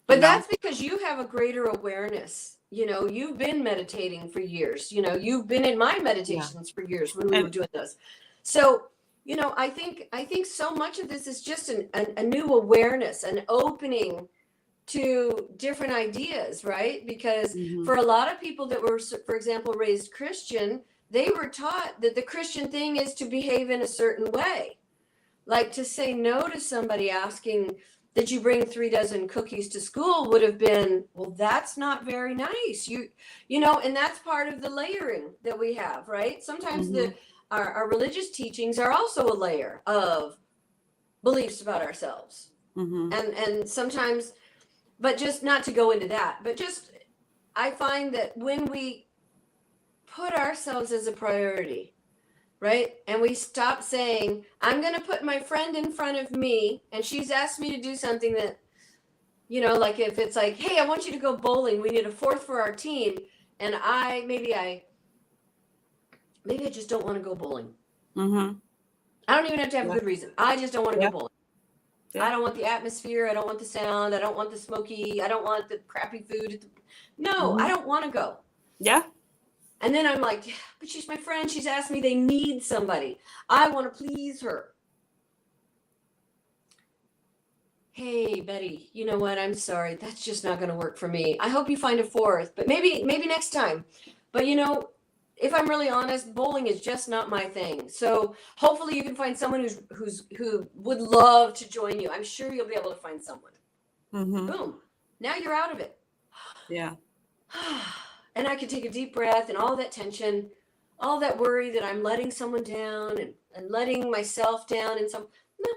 [SPEAKER 2] But that's because you have a greater awareness. You've been meditating for years. You've been in my meditations for years when we were doing those. So, I think so much of this is just a new awareness, an opening to different ideas, right? Because for a lot of people that were, for example, raised Christian, they were taught that the Christian thing is to behave in a certain way. Like to say no to somebody asking that you bring 3 dozen cookies to school would have been, well, that's not very nice. And that's part of the layering that we have, right? Sometimes our religious teachings are also a layer of beliefs about ourselves. And sometimes, but just not to go into that, but just, I find that when we put ourselves as a priority, right? And we stop saying, I'm going to put my friend in front of me and she's asked me to do something that, like if it's like, hey, I want you to go bowling. We need a fourth for our team. And maybe I just don't want to go bowling. I don't even have to have a good reason. I just don't want to go bowling. I don't want the atmosphere. I don't want the sound. I don't want the smoky. I don't want the crappy food. No, I don't want to go.
[SPEAKER 1] Yeah.
[SPEAKER 2] And then I'm like, but she's my friend. She's asked me, they need somebody. I want to please her. Hey, Betty, you know what? I'm sorry. That's just not going to work for me. I hope you find a fourth, but maybe next time. But if I'm really honest, bowling is just not my thing. So hopefully you can find someone who would love to join you. I'm sure you'll be able to find someone. Boom. Now you're out of it.
[SPEAKER 1] Yeah.
[SPEAKER 2] And I can take a deep breath, and all that tension, all that worry that I'm letting someone down and letting myself down in some, no.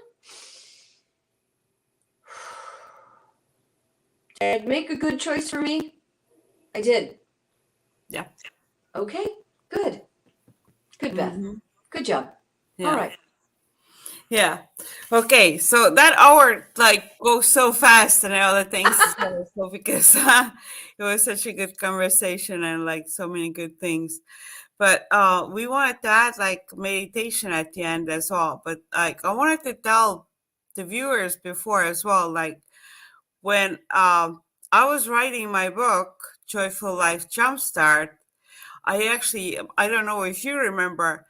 [SPEAKER 2] Did I make a good choice for me? I did.
[SPEAKER 1] Yeah.
[SPEAKER 2] Okay, good. Good, Beth. Good job.
[SPEAKER 1] Yeah.
[SPEAKER 2] All right.
[SPEAKER 1] Yeah. Okay. So that hour like goes so fast and all the things to say, so because it was such a good conversation and like so many good things. But we wanted to add like meditation at the end as well. But like I wanted to tell the viewers before as well, like when I was writing my book, Joyful Life Jumpstart, I don't know if you remember,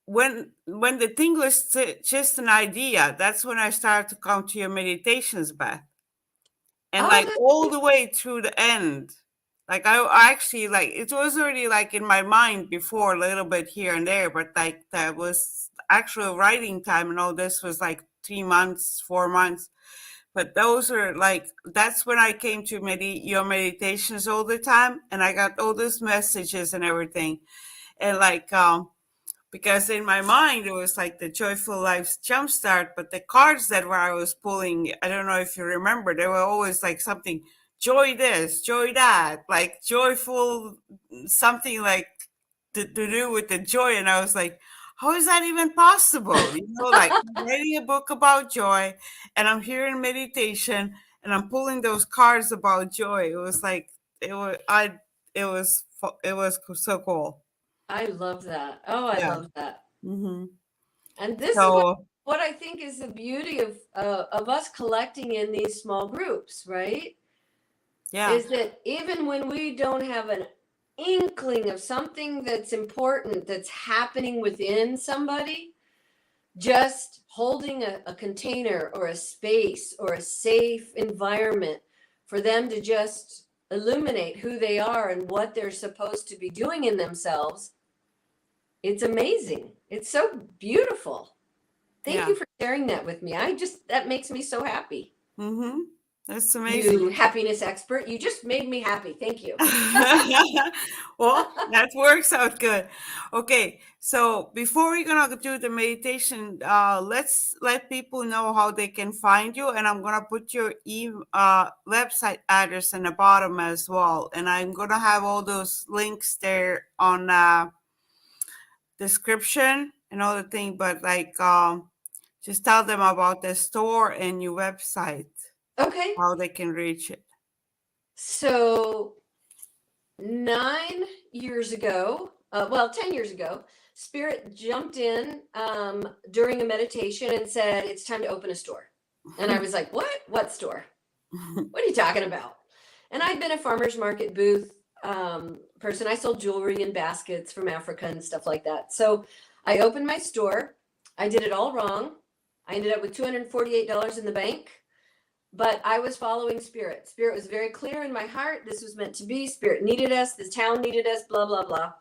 [SPEAKER 1] when the thing was just an idea, that's when I started to come to your meditations, Beth. And like all the way through the end, Like I actually like it was already like in my mind before a little bit here and there, but like that was actual writing time and all this was like 3 months, 4 months. But those are like that's when I came to your meditations all the time, and I got all those messages and everything, and like because in my mind it was like the Joyful Life's Jumpstart, but the cards that were I was pulling, I don't know if you remember, they were always like something joy this, joy that, like joyful something like to do with the joy. And I was like, how is that even possible? You know, like I'm writing a book about joy and I'm here in meditation and I'm pulling those cards about joy. It was like it was so cool.
[SPEAKER 2] I love that. Oh, I
[SPEAKER 1] Yeah.
[SPEAKER 2] love that.
[SPEAKER 1] Hmm.
[SPEAKER 2] And this is
[SPEAKER 1] So
[SPEAKER 2] what I think is the beauty of us collecting in these small groups, right?
[SPEAKER 1] yeah,
[SPEAKER 2] Is that even when we don't have an inkling of something that's important that's happening within somebody, just holding a container or a space or a safe environment for them to just illuminate who they are and what they're supposed to be doing in themselves, it's amazing. It's so beautiful. Thank
[SPEAKER 1] yeah.
[SPEAKER 2] you for sharing that with me. That makes me so happy.
[SPEAKER 1] Mm-hmm. That's amazing.
[SPEAKER 2] You happiness expert, you just made me happy. Thank you.
[SPEAKER 1] Well, that works out good. Okay, so before we're gonna do the meditation, let's let people know how they can find you, and I'm gonna put your website address in the bottom as well, and I'm gonna have all those links there on description and all the thing. But like, just tell them about the store and your website,
[SPEAKER 2] Okay.
[SPEAKER 1] how they can reach it.
[SPEAKER 2] So 9 years ago, 10 years ago, Spirit jumped in during a meditation and said, it's time to open a store. And I was like, what? What store? What are you talking about? And I'd been a farmer's market booth person. I sold jewelry and baskets from Africa and stuff like that. So I opened my store. I did it all wrong. I ended up with $248 in the bank. But I was following Spirit. Spirit was very clear in my heart. This was meant to be. Spirit needed us. The town needed us, blah, blah, blah.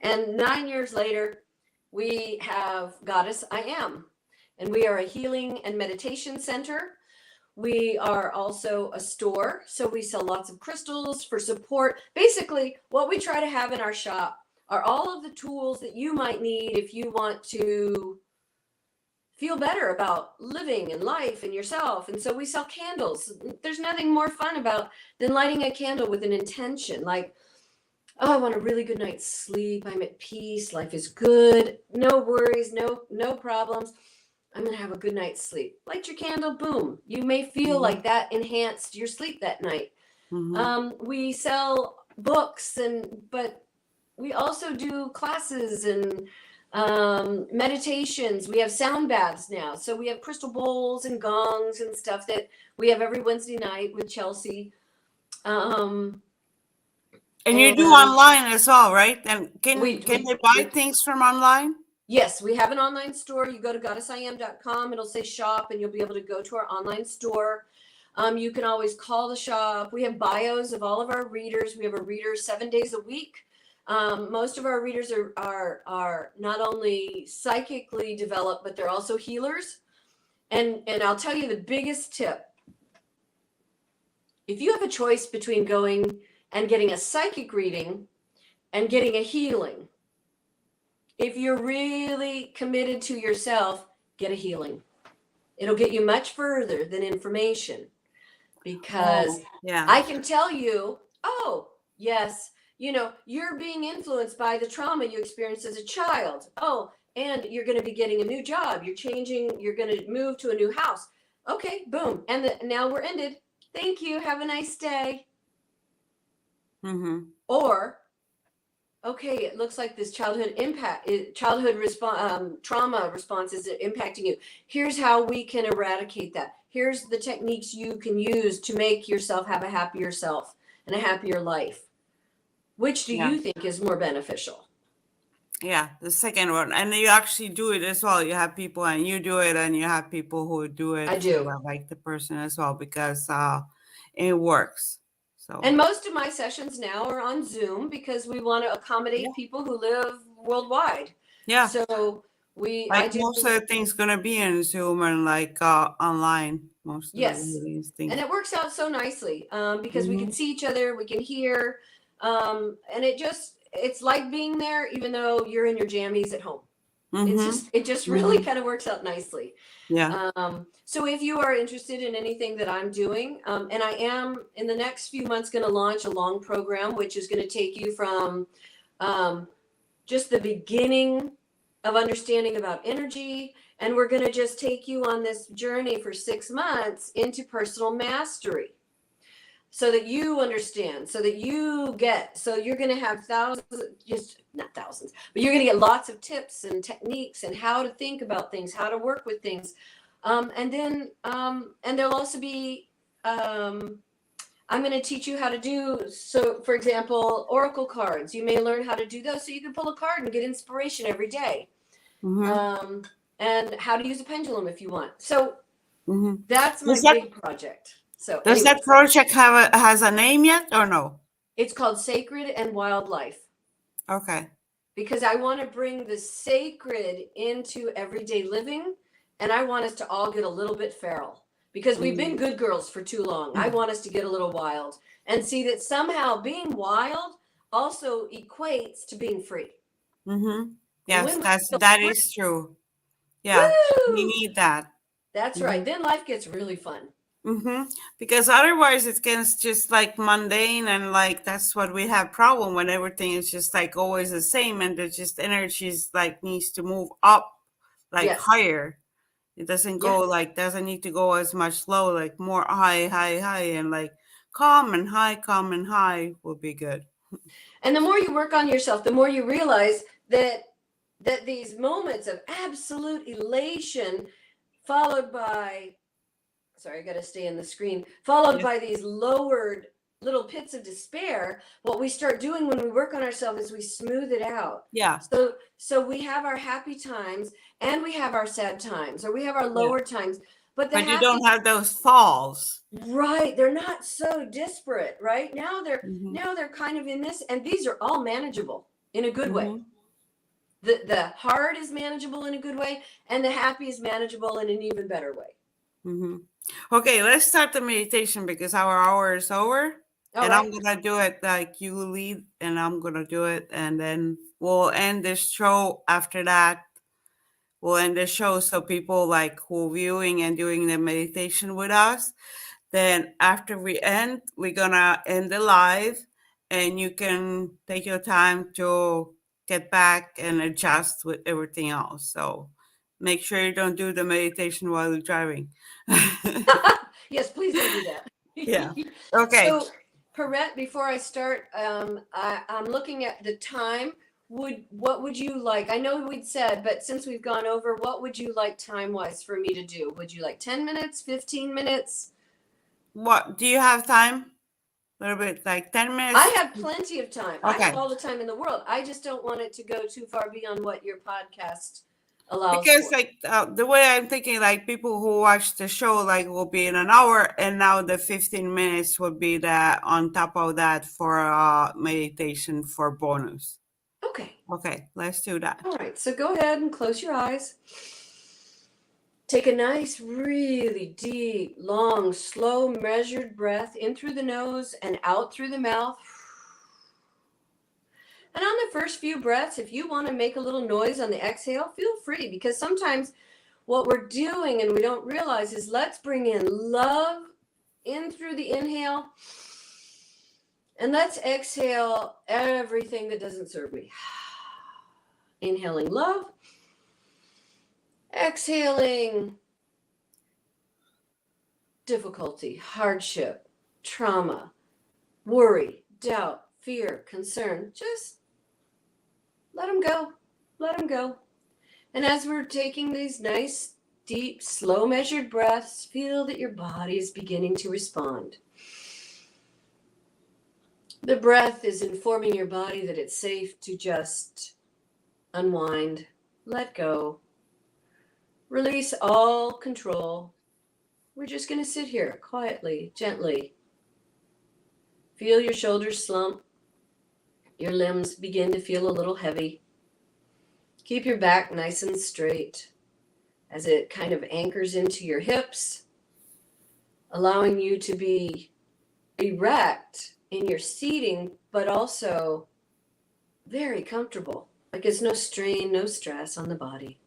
[SPEAKER 2] And 9 years later, we have Goddess I Am. And we are a healing and meditation center. We are also a store. So we sell lots of crystals for support. Basically, what we try to have in our shop are all of the tools that you might need if you want to feel better about living and life and yourself. And so we sell candles. There's nothing more fun about than lighting a candle with an intention, like, oh, I want a really good night's sleep. I'm at peace. Life is good. No worries, no problems. I'm going to have a good night's sleep. Light your candle, boom. You may feel like that enhanced your sleep that night. We sell books, but we also do classes and meditations. We have sound baths now. So we have crystal bowls and gongs and stuff that we have every Wednesday night with Chelsea.
[SPEAKER 1] And you do online as well, right? And can they buy things from online?
[SPEAKER 2] Yes, we have an online store. You go to goddessiam.com, it'll say shop, and you'll be able to go to our online store. You can always call the shop. We have bios of all of our readers. We have a reader 7 days a week. Most of our readers are not only psychically developed, but they're also healers. And I'll tell you the biggest tip. If you have a choice between going and getting a psychic reading and getting a healing, if you're really committed to yourself, get a healing. It'll get you much further than information, because I can tell you, oh, yes, you're being influenced by the trauma you experienced as a child. Oh, and you're going to be getting a new job. You're going to move to a new house. Okay, boom. And now we're ended. Thank you. Have a nice day. Or, okay, it looks like this trauma response is impacting you. Here's how we can eradicate that. Here's the techniques you can use to make yourself have a happier self and a happier life. Which do you think is more beneficial?
[SPEAKER 1] Yeah, the second one. And you actually do it as well. You have people and you do it, and you have people who do it.
[SPEAKER 2] I do.
[SPEAKER 1] Like the person as well, because it works. So
[SPEAKER 2] And most of my sessions now are on Zoom because we want to
[SPEAKER 1] yeah,
[SPEAKER 2] accommodate people who live worldwide.
[SPEAKER 1] yeah.
[SPEAKER 2] So I
[SPEAKER 1] Like
[SPEAKER 2] do,
[SPEAKER 1] most of the things gonna be in Zoom and like online. Most of
[SPEAKER 2] yes.
[SPEAKER 1] these
[SPEAKER 2] And
[SPEAKER 1] things.
[SPEAKER 2] it works out so nicely because we can
[SPEAKER 1] Mm-hmm.
[SPEAKER 2] see each other, we can hear, and it's like being there even though you're in your jammies at home.
[SPEAKER 1] Mm-hmm.
[SPEAKER 2] It just really
[SPEAKER 1] Mm-hmm.
[SPEAKER 2] kind of works out nicely.
[SPEAKER 1] Yeah.
[SPEAKER 2] So if you are interested in anything that I'm doing, and I am in the next few months going to launch a long program, which is going to take you from um, just the beginning of understanding about energy. And we're going to just take you on this journey for 6 months into personal mastery so that you understand, so that you get, so you're going to have thousands, just not thousands, but you're going to get lots of tips and techniques and how to think about things, how to work with things. And there'll also be, I'm going to teach you how to do, so for example, oracle cards. You may learn how to do those so you can pull a card and get inspiration every day.
[SPEAKER 1] Mm-hmm.
[SPEAKER 2] Um, and how to use a pendulum if you want. So
[SPEAKER 1] Mm-hmm.
[SPEAKER 2] that's my
[SPEAKER 1] Does that
[SPEAKER 2] big project. So
[SPEAKER 1] does that
[SPEAKER 2] anyways,
[SPEAKER 1] project has a name yet or no?
[SPEAKER 2] it's called Sacred and Wildlife
[SPEAKER 1] Okay.
[SPEAKER 2] because I want to bring the sacred into everyday living and I want us to all get a little bit feral because we've been good girls for too long. I want us to get a little wild and see that somehow being wild also equates to being free.
[SPEAKER 1] Mm-hmm.
[SPEAKER 2] And
[SPEAKER 1] Yes,
[SPEAKER 2] when we feel
[SPEAKER 1] that
[SPEAKER 2] free,
[SPEAKER 1] is true. Yeah, we
[SPEAKER 2] woo,
[SPEAKER 1] need that.
[SPEAKER 2] that's
[SPEAKER 1] Mm-hmm.
[SPEAKER 2] right. Then life gets really fun.
[SPEAKER 1] Mm-hmm. Because otherwise it gets just like mundane and like that's what we have problem when everything is just like always the same and the just energies like needs to move up like
[SPEAKER 2] Yes.
[SPEAKER 1] higher. It doesn't go
[SPEAKER 2] Yes.
[SPEAKER 1] like doesn't need to go as much low, like more high, high, high and like calm and high will be good.
[SPEAKER 2] And the more you work on yourself, the more you realize that these moments of absolute elation followed by, sorry, I got to stay in the screen, followed
[SPEAKER 1] Yeah.
[SPEAKER 2] by these lowered little pits of despair, what we start doing when we work on ourselves is we smooth it out.
[SPEAKER 1] Yeah.
[SPEAKER 2] So we have our happy times and we have our sad times, or we have our
[SPEAKER 1] Yeah.
[SPEAKER 2] lower times, but the
[SPEAKER 1] But you
[SPEAKER 2] happy,
[SPEAKER 1] don't have those falls.
[SPEAKER 2] right, they're not so disparate, right?
[SPEAKER 1] Mm-hmm.
[SPEAKER 2] Now they're kind of in this, and these are all manageable in a good way.
[SPEAKER 1] Mm-hmm.
[SPEAKER 2] The hard is manageable in a good way, and the happy is manageable in an even better way.
[SPEAKER 1] Mm-hmm. Okay, let's start the meditation because our hour is over.
[SPEAKER 2] All
[SPEAKER 1] And I'm
[SPEAKER 2] right.
[SPEAKER 1] gonna do it like you lead, and I'm gonna do it, and then we'll end this show after that. We'll end the show so people like who viewing and doing the meditation with us. Then after we end, we're gonna end the live, and you can take your time to get back and adjust with everything else. So make sure you don't do the meditation while you're driving.
[SPEAKER 2] Yes, please don't do that.
[SPEAKER 1] Yeah. Okay.
[SPEAKER 2] So, PIRET, before I start, I'm looking at the time. What would you like? I know we'd said, but since we've gone over, what would you like time wise for me to do? Would you like 10 minutes, 15 minutes?
[SPEAKER 1] What do you have time? A little bit, like 10 minutes.
[SPEAKER 2] I have plenty of time. I have
[SPEAKER 1] Okay.
[SPEAKER 2] all the time in the world. I just don't want it to go too far beyond what your podcast allows
[SPEAKER 1] Because
[SPEAKER 2] for.
[SPEAKER 1] like the way I'm thinking, like people who watch the show like will be in an hour, and now the 15 minutes would be that on top of that for meditation for bonus.
[SPEAKER 2] Okay.
[SPEAKER 1] Okay, let's do that.
[SPEAKER 2] All right. So go ahead and close your eyes. Take a nice, really deep, long, slow, measured breath in through the nose and out through the mouth. And on the first few breaths, if you want to make a little noise on the exhale, feel free, because sometimes what we're doing and we don't realize is let's bring in love in through the inhale and let's exhale everything that doesn't serve me. Inhaling love, exhaling difficulty, hardship, trauma, worry, doubt, fear, concern. Just let them go. Let them go. And as we're taking these nice, deep, slow, measured breaths, feel that your body is beginning to respond. The breath is informing your body that it's safe to just unwind, let go, release all control. We're just going to sit here quietly, gently, Feel your shoulders slump. Your limbs begin to feel a little heavy. Keep your back nice and straight as it kind of anchors into your hips, allowing you to be erect in your seating, but also very comfortable. Like there's no strain, no stress on the body.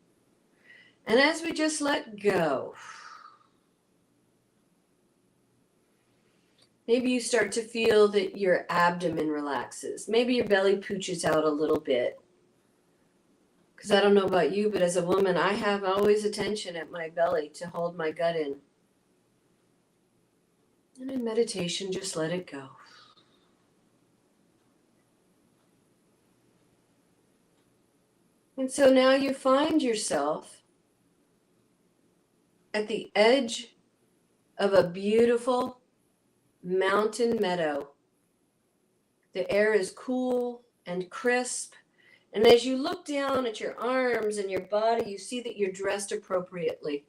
[SPEAKER 2] And as we just let go, maybe you start to feel that your abdomen relaxes. Maybe your belly pooches out a little bit. Because I don't know about you, but as a woman, I have always a tension at my belly to hold my gut in. And in meditation, just let it go. And so now you find yourself at the edge of a beautiful mountain meadow. The air is cool and crisp. And as you look down at your arms and your body, you see that you're dressed appropriately.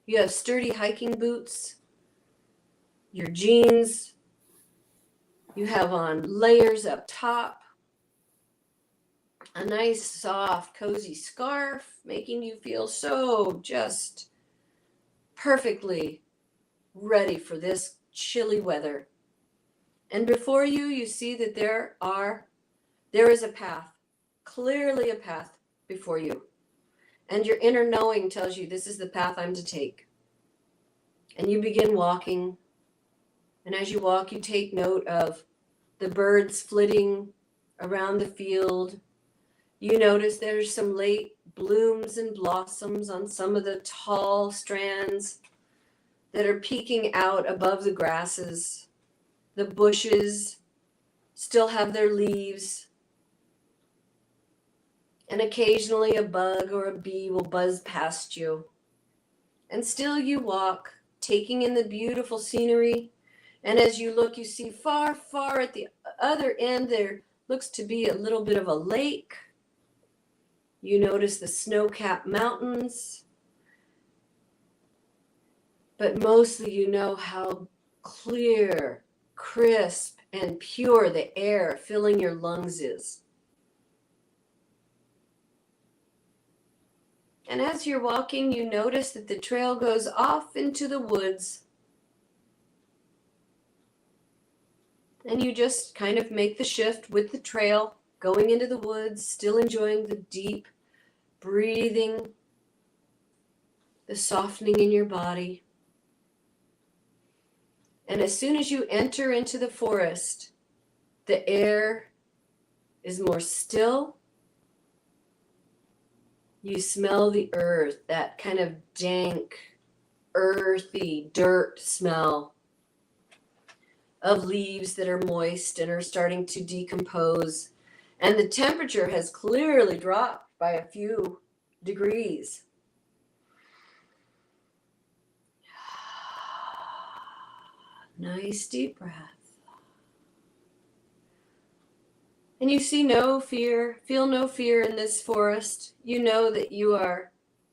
[SPEAKER 2] You have sturdy hiking boots, your jeans, you have on layers up top, a nice, soft, cozy scarf, making you feel so just perfectly ready for this chilly weather. And before you, you see that there is a path, clearly a path before you. And your inner knowing tells you this is the path I'm to take. And you begin walking. And as you walk, you take note of the birds flitting around the field. You notice there's some late blooms and blossoms on some of the tall strands that are peeking out above the grasses. The bushes still have their leaves. And occasionally a bug or a bee will buzz past you. And still you walk, taking in the beautiful scenery. And as you look, you see far, far at the other end, there looks to be a little bit of a lake. You notice the snow-capped mountains. But mostly you know how clear, crisp, and pure the air filling your lungs is. And as you're walking, you notice that the trail goes off into the woods. And you just kind of make the shift with the trail, going into the woods, still enjoying the deep breathing, the softening in your body. And as soon as you enter into the forest, the air is more still. You smell the earth, that kind of dank, earthy dirt smell of leaves that are moist and are starting to decompose. And the temperature has clearly dropped by a few degrees. Nice deep breath. And you see no fear, feel no fear in this forest. You know that you are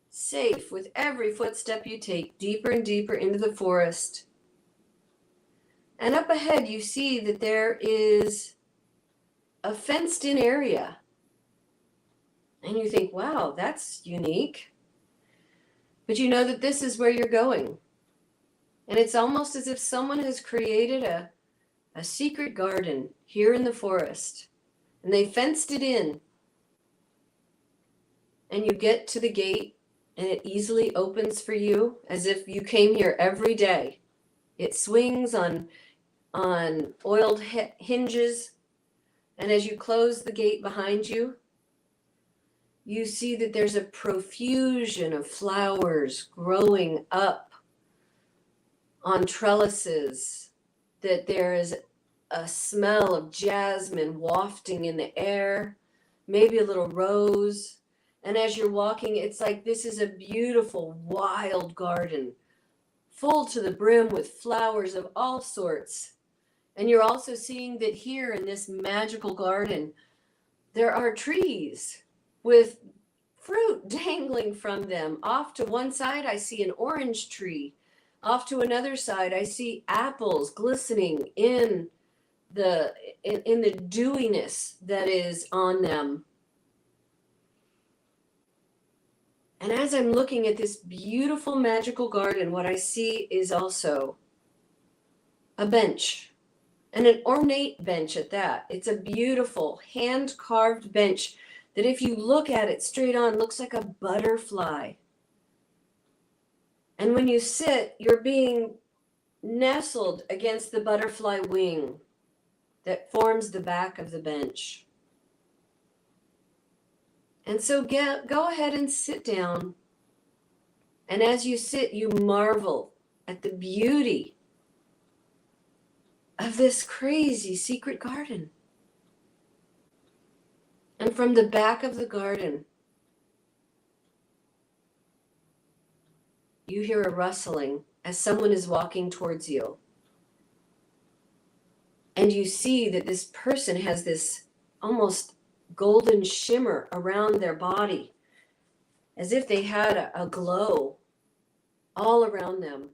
[SPEAKER 2] safe with every footstep you take deeper and deeper into the forest. And up ahead, you see that there is a fenced-in area. And you think, wow, that's unique. But you know that this is where you're going. And it's almost as if someone has created a secret garden here in the forest. And they fenced it in. And you get to the gate, and it easily opens for you as if you came here every day. It swings on oiled hinges. And as you close the gate behind you, you see that there's a profusion of flowers growing up on trellises, that there is a smell of jasmine wafting in the air, maybe a little rose. And as you're walking, it's like this is a beautiful wild garden, full to the brim with flowers of all sorts. And you're also seeing that here in this magical garden, there are trees with fruit dangling from them. Off to one side, I see an orange tree. Off to another side, I see apples glistening in in the dewiness that is on them. And as I'm looking at this beautiful magical garden, what I see is also a bench, and an ornate bench at that. It's a beautiful hand-carved bench that if you look at it straight on, looks like a butterfly. And when you sit, you're being nestled against the butterfly wing that forms the back of the bench. And so go ahead and sit down. And as you sit, you marvel at the beauty of this crazy secret garden. And from the back of the garden, you hear a rustling as someone is walking towards you. And you see that this person has this almost golden shimmer around their body, as if they had a glow all around them.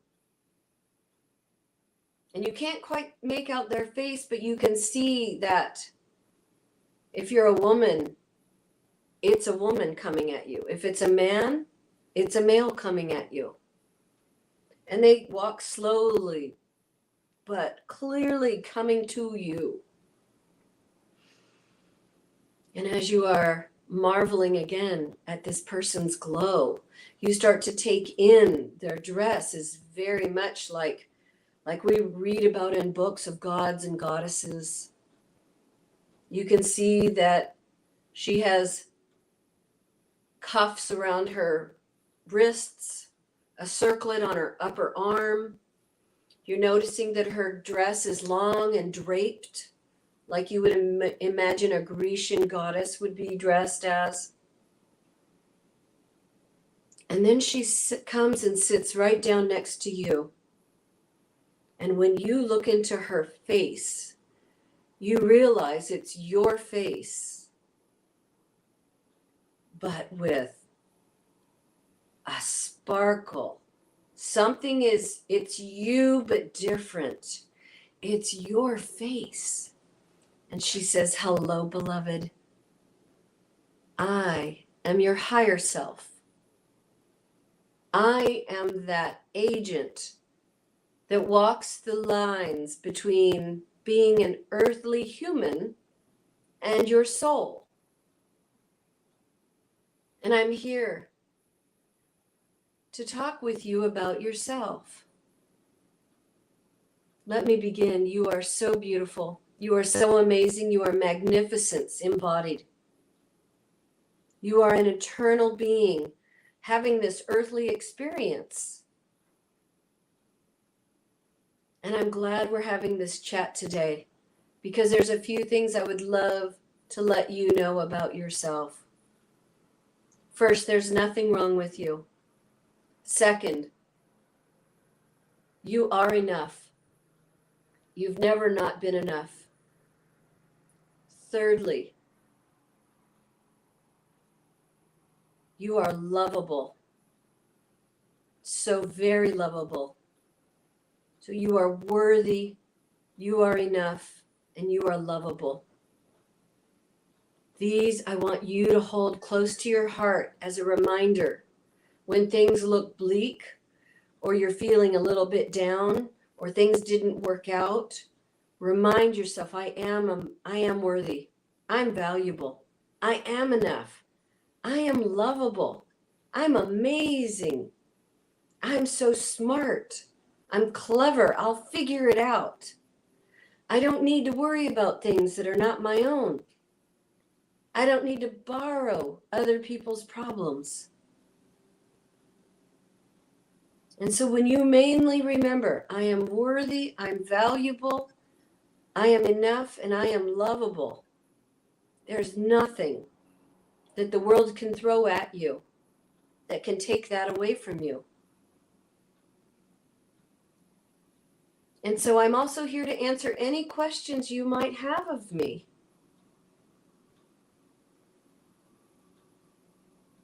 [SPEAKER 2] And you can't quite make out their face, but you can see that if you're a woman, it's a woman coming at you. If it's a man, it's a male coming at you. And they walk slowly, but clearly coming to you. And as you are marveling again at this person's glow, you start to take in their dress is very much like we read about in books of gods and goddesses. You can see that she has cuffs around her wrists, a circlet on her upper arm. You're noticing that her dress is long and draped, like you would imagine a Grecian goddess would be dressed as. And then she comes and sits right down next to you. And when you look into her face, you realize it's your face, but with a sparkle. Something it's you, but different. It's your face. And she says, "Hello, beloved. I am your higher self. I am that agent that walks the lines between being an earthly human and your soul. And I'm here to talk with you about yourself. Let me begin. You are so beautiful. You are so amazing. You are magnificence embodied. You are an eternal being having this earthly experience. And I'm glad we're having this chat today because there's a few things I would love to let you know about yourself. First, there's nothing wrong with you. Second, you are enough. You've never not been enough. Thirdly, you are lovable. So very lovable. So you are worthy, you are enough, and you are lovable. These I want you to hold close to your heart as a reminder when things look bleak, or you're feeling a little bit down, or things didn't work out. Remind yourself, I am worthy. I'm valuable. I am enough. I am lovable. I'm amazing. I'm so smart. I'm clever. I'll figure it out. I don't need to worry about things that are not my own. I don't need to borrow other people's problems. And so when you mainly remember, I am worthy, I'm valuable, I am enough, and I am lovable, there's nothing that the world can throw at you that can take that away from you. And so I'm also here to answer any questions you might have of me.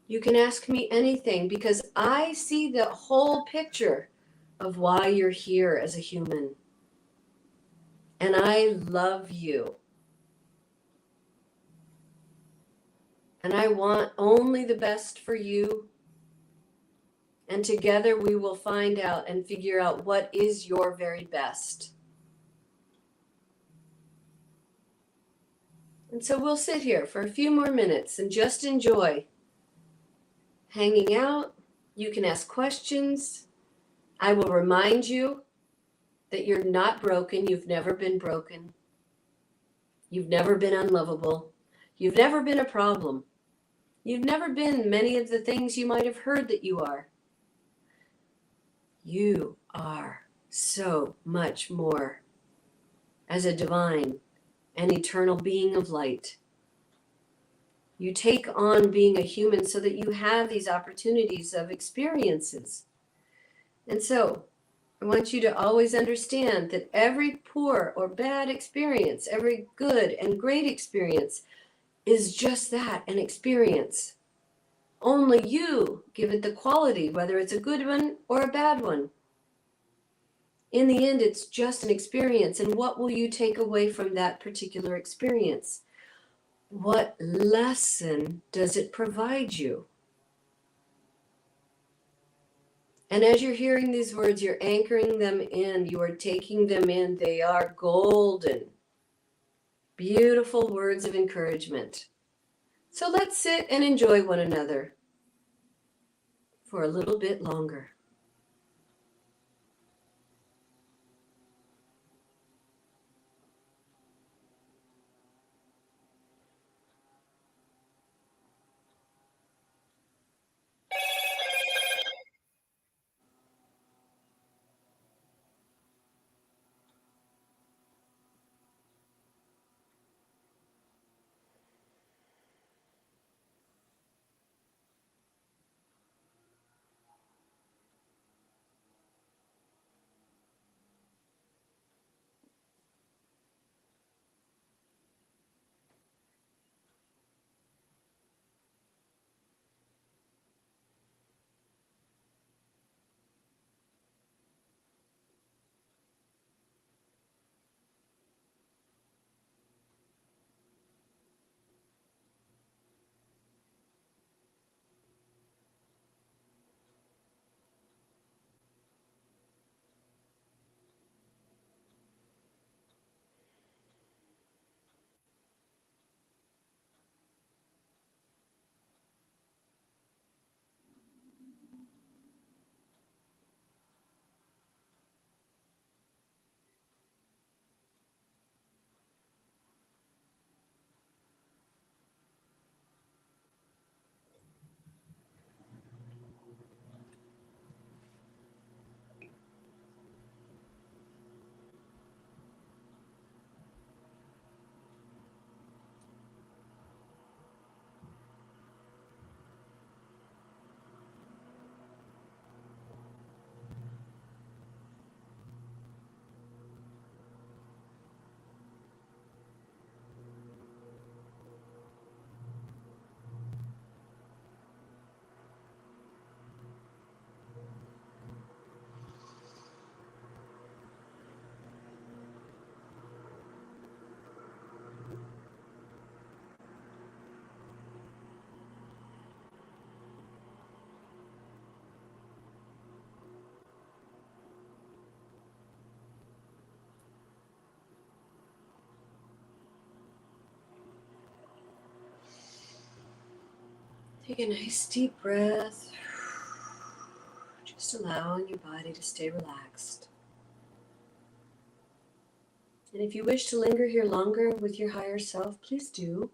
[SPEAKER 2] You can ask me anything because I see the whole picture of why you're here as a human. and I love you. And I want only the best for you. And together we will find out and figure out what is your very best. And so we'll sit here for a few more minutes and just enjoy hanging out. You can ask questions. I will remind you that you're not broken. You've never been broken. You've never been unlovable. You've never been a problem. You've never been many of the things you might have heard that you are. You are so much more as a divine and eternal being of light. You take on being a human so that you have these opportunities of experiences. And so I want you to always understand that every poor or bad experience, every good and great experience is just that, an experience. Only you give it the quality, whether it's a good one or a bad one. In the end, it's just an experience. And what will you take away from that particular experience? What lesson does it provide you? And as you're hearing these words, you're anchoring them in, you are taking them in. They are golden, beautiful words of encouragement. So let's sit and enjoy one another for a little bit longer. Take a nice deep breath, just allowing your body to stay relaxed. And if you wish to linger here longer with your higher self, please do.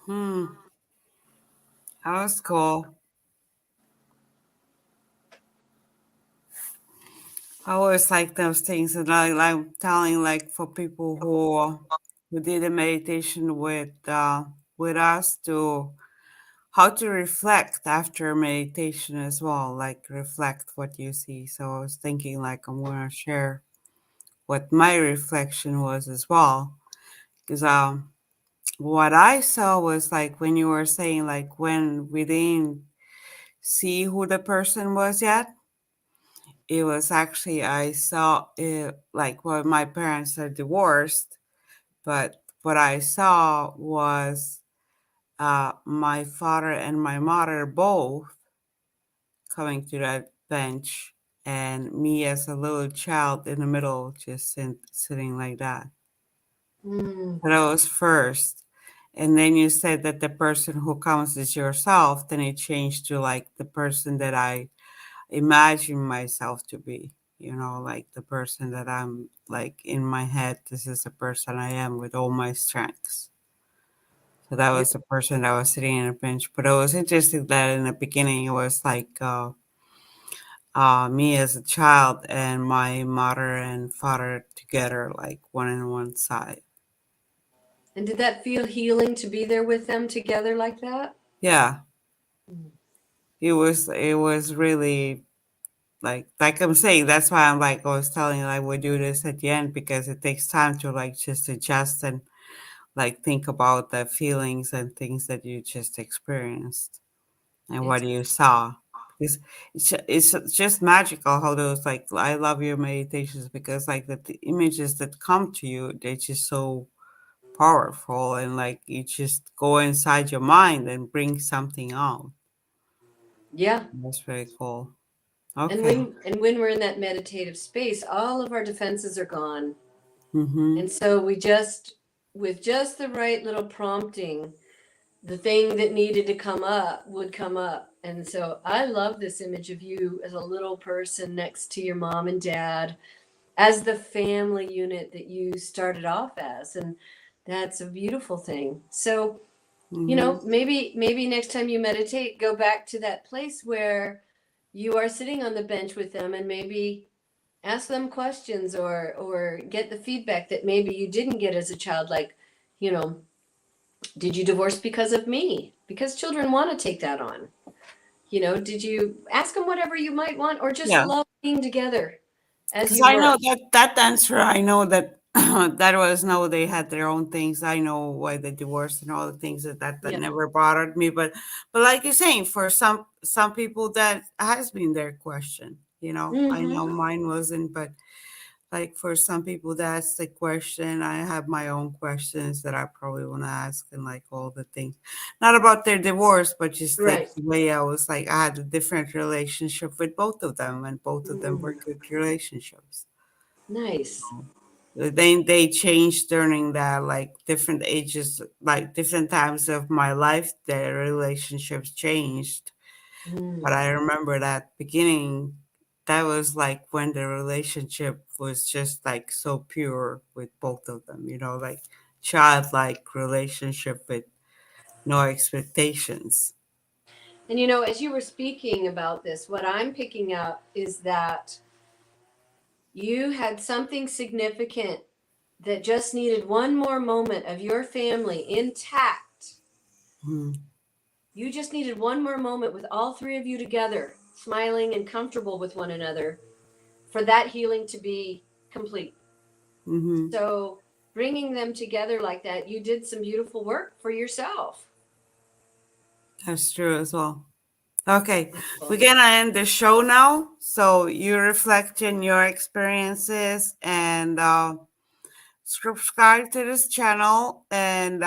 [SPEAKER 1] Hmm. That was cool. I always like those things, and like telling like for people who did a meditation with us to how to reflect after meditation as well, like reflect what you see. So I was thinking like I'm gonna share what my reflection was as well, because what I saw was like when you were saying like when we didn't see who the person was yet. It was actually I saw it like when my parents are divorced, but what I saw was my father and my mother both coming to that bench, and me as a little child in the middle, just sitting like that.
[SPEAKER 2] Mm,
[SPEAKER 1] So that was first. And then you said that the person who comes is yourself, then it changed to like the person that I imagine myself to be, like the person that I'm like in my head. This is the person I am with all my strengths. So that was the
[SPEAKER 2] beautiful.
[SPEAKER 1] person that was sitting in a bench. But it was interesting that in the beginning it was like me as a child and my mother and father together, like one on one side.
[SPEAKER 2] And did that feel healing to be there with them together like that?
[SPEAKER 1] Yeah,
[SPEAKER 2] Mm.
[SPEAKER 1] it was really like I'm saying, that's why I'm like I was telling you like we do this at the end because it takes time to like just adjust and like think about the feelings and things that you just experienced and what
[SPEAKER 2] It's
[SPEAKER 1] you saw. Because it's just magical how those like I love your meditations because like the images that come to you, they're just so powerful and like you just go inside your mind and bring something out.
[SPEAKER 2] yeah.
[SPEAKER 1] That's very cool.
[SPEAKER 2] And
[SPEAKER 1] Okay.
[SPEAKER 2] when we're in that meditative space, all of our defenses are gone.
[SPEAKER 1] Mm-hmm.
[SPEAKER 2] And so we just with just the right little prompting, the thing that needed to come up would come up. And so I love this image of you as a little person next to your mom and dad as the family unit that you started off as. And that's a beautiful thing. So,
[SPEAKER 1] Mm-hmm.
[SPEAKER 2] maybe next time you meditate, go back to that place where you are sitting on the bench with them and maybe ask them questions or get the feedback that maybe you didn't get as a child, like, you know, did you divorce because of me? Because children want to take that on. Did you ask them whatever you might want or just
[SPEAKER 1] Yeah.
[SPEAKER 2] love being together as
[SPEAKER 1] Because
[SPEAKER 2] you
[SPEAKER 1] I
[SPEAKER 2] were?
[SPEAKER 1] know that answer. I know that that was no. They had their own things. I know why they divorced and all the things that
[SPEAKER 2] Yeah.
[SPEAKER 1] never bothered me. But like you're saying, for some people that has been their question. I know
[SPEAKER 2] Mm-hmm.
[SPEAKER 1] mine wasn't, but like for some people that's the question. I have my own questions that I probably want to ask and like all the things, not about their divorce, but just like
[SPEAKER 2] Right.
[SPEAKER 1] the way I was like I had a different relationship with both of them, and both of them were
[SPEAKER 2] Mm,
[SPEAKER 1] good relationships.
[SPEAKER 2] nice.
[SPEAKER 1] Then they changed during that like different ages, like different times of my life. Their relationships changed, but
[SPEAKER 2] Mm.
[SPEAKER 1] I remember that beginning. That was like when the relationship was just like so pure with both of them. Like childlike relationship with no expectations.
[SPEAKER 2] And as you were speaking about this, what I'm picking up is that you had something significant that just needed one more moment of your family intact.
[SPEAKER 1] Mm-hmm.
[SPEAKER 2] You just needed one more moment with all three of you together, smiling and comfortable with one another for that healing to be complete.
[SPEAKER 1] Mm-hmm.
[SPEAKER 2] So, bringing them together like that, you did some beautiful work for yourself.
[SPEAKER 1] That's true as well. Okay, we're
[SPEAKER 2] Beautiful.
[SPEAKER 1] gonna end the show now. So you reflect in your experiences and subscribe to this channel. And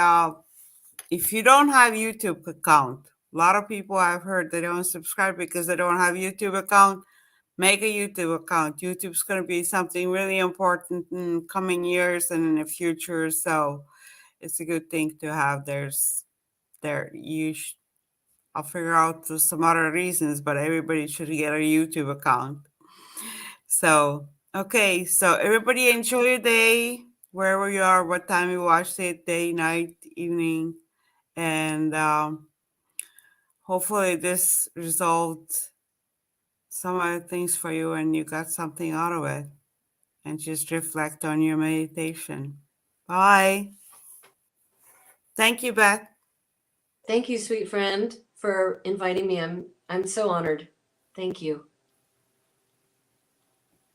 [SPEAKER 1] if you don't have YouTube account, a lot of people I've heard they don't subscribe because they don't have YouTube account. Make a YouTube account. YouTube's gonna be something really important in coming years and in the future. So it's a good thing to have. There you I'll figure out some other reasons, but everybody should get a YouTube account. So, okay, so everybody enjoy your day, wherever you are, what time you watched it, day, night, evening, And hopefully this resolved some other things for you and you got something out of it. And just reflect on your meditation. Bye. Thank you, Beth.
[SPEAKER 2] Thank you, sweet friend, for inviting me. I'm so honored. Thank you.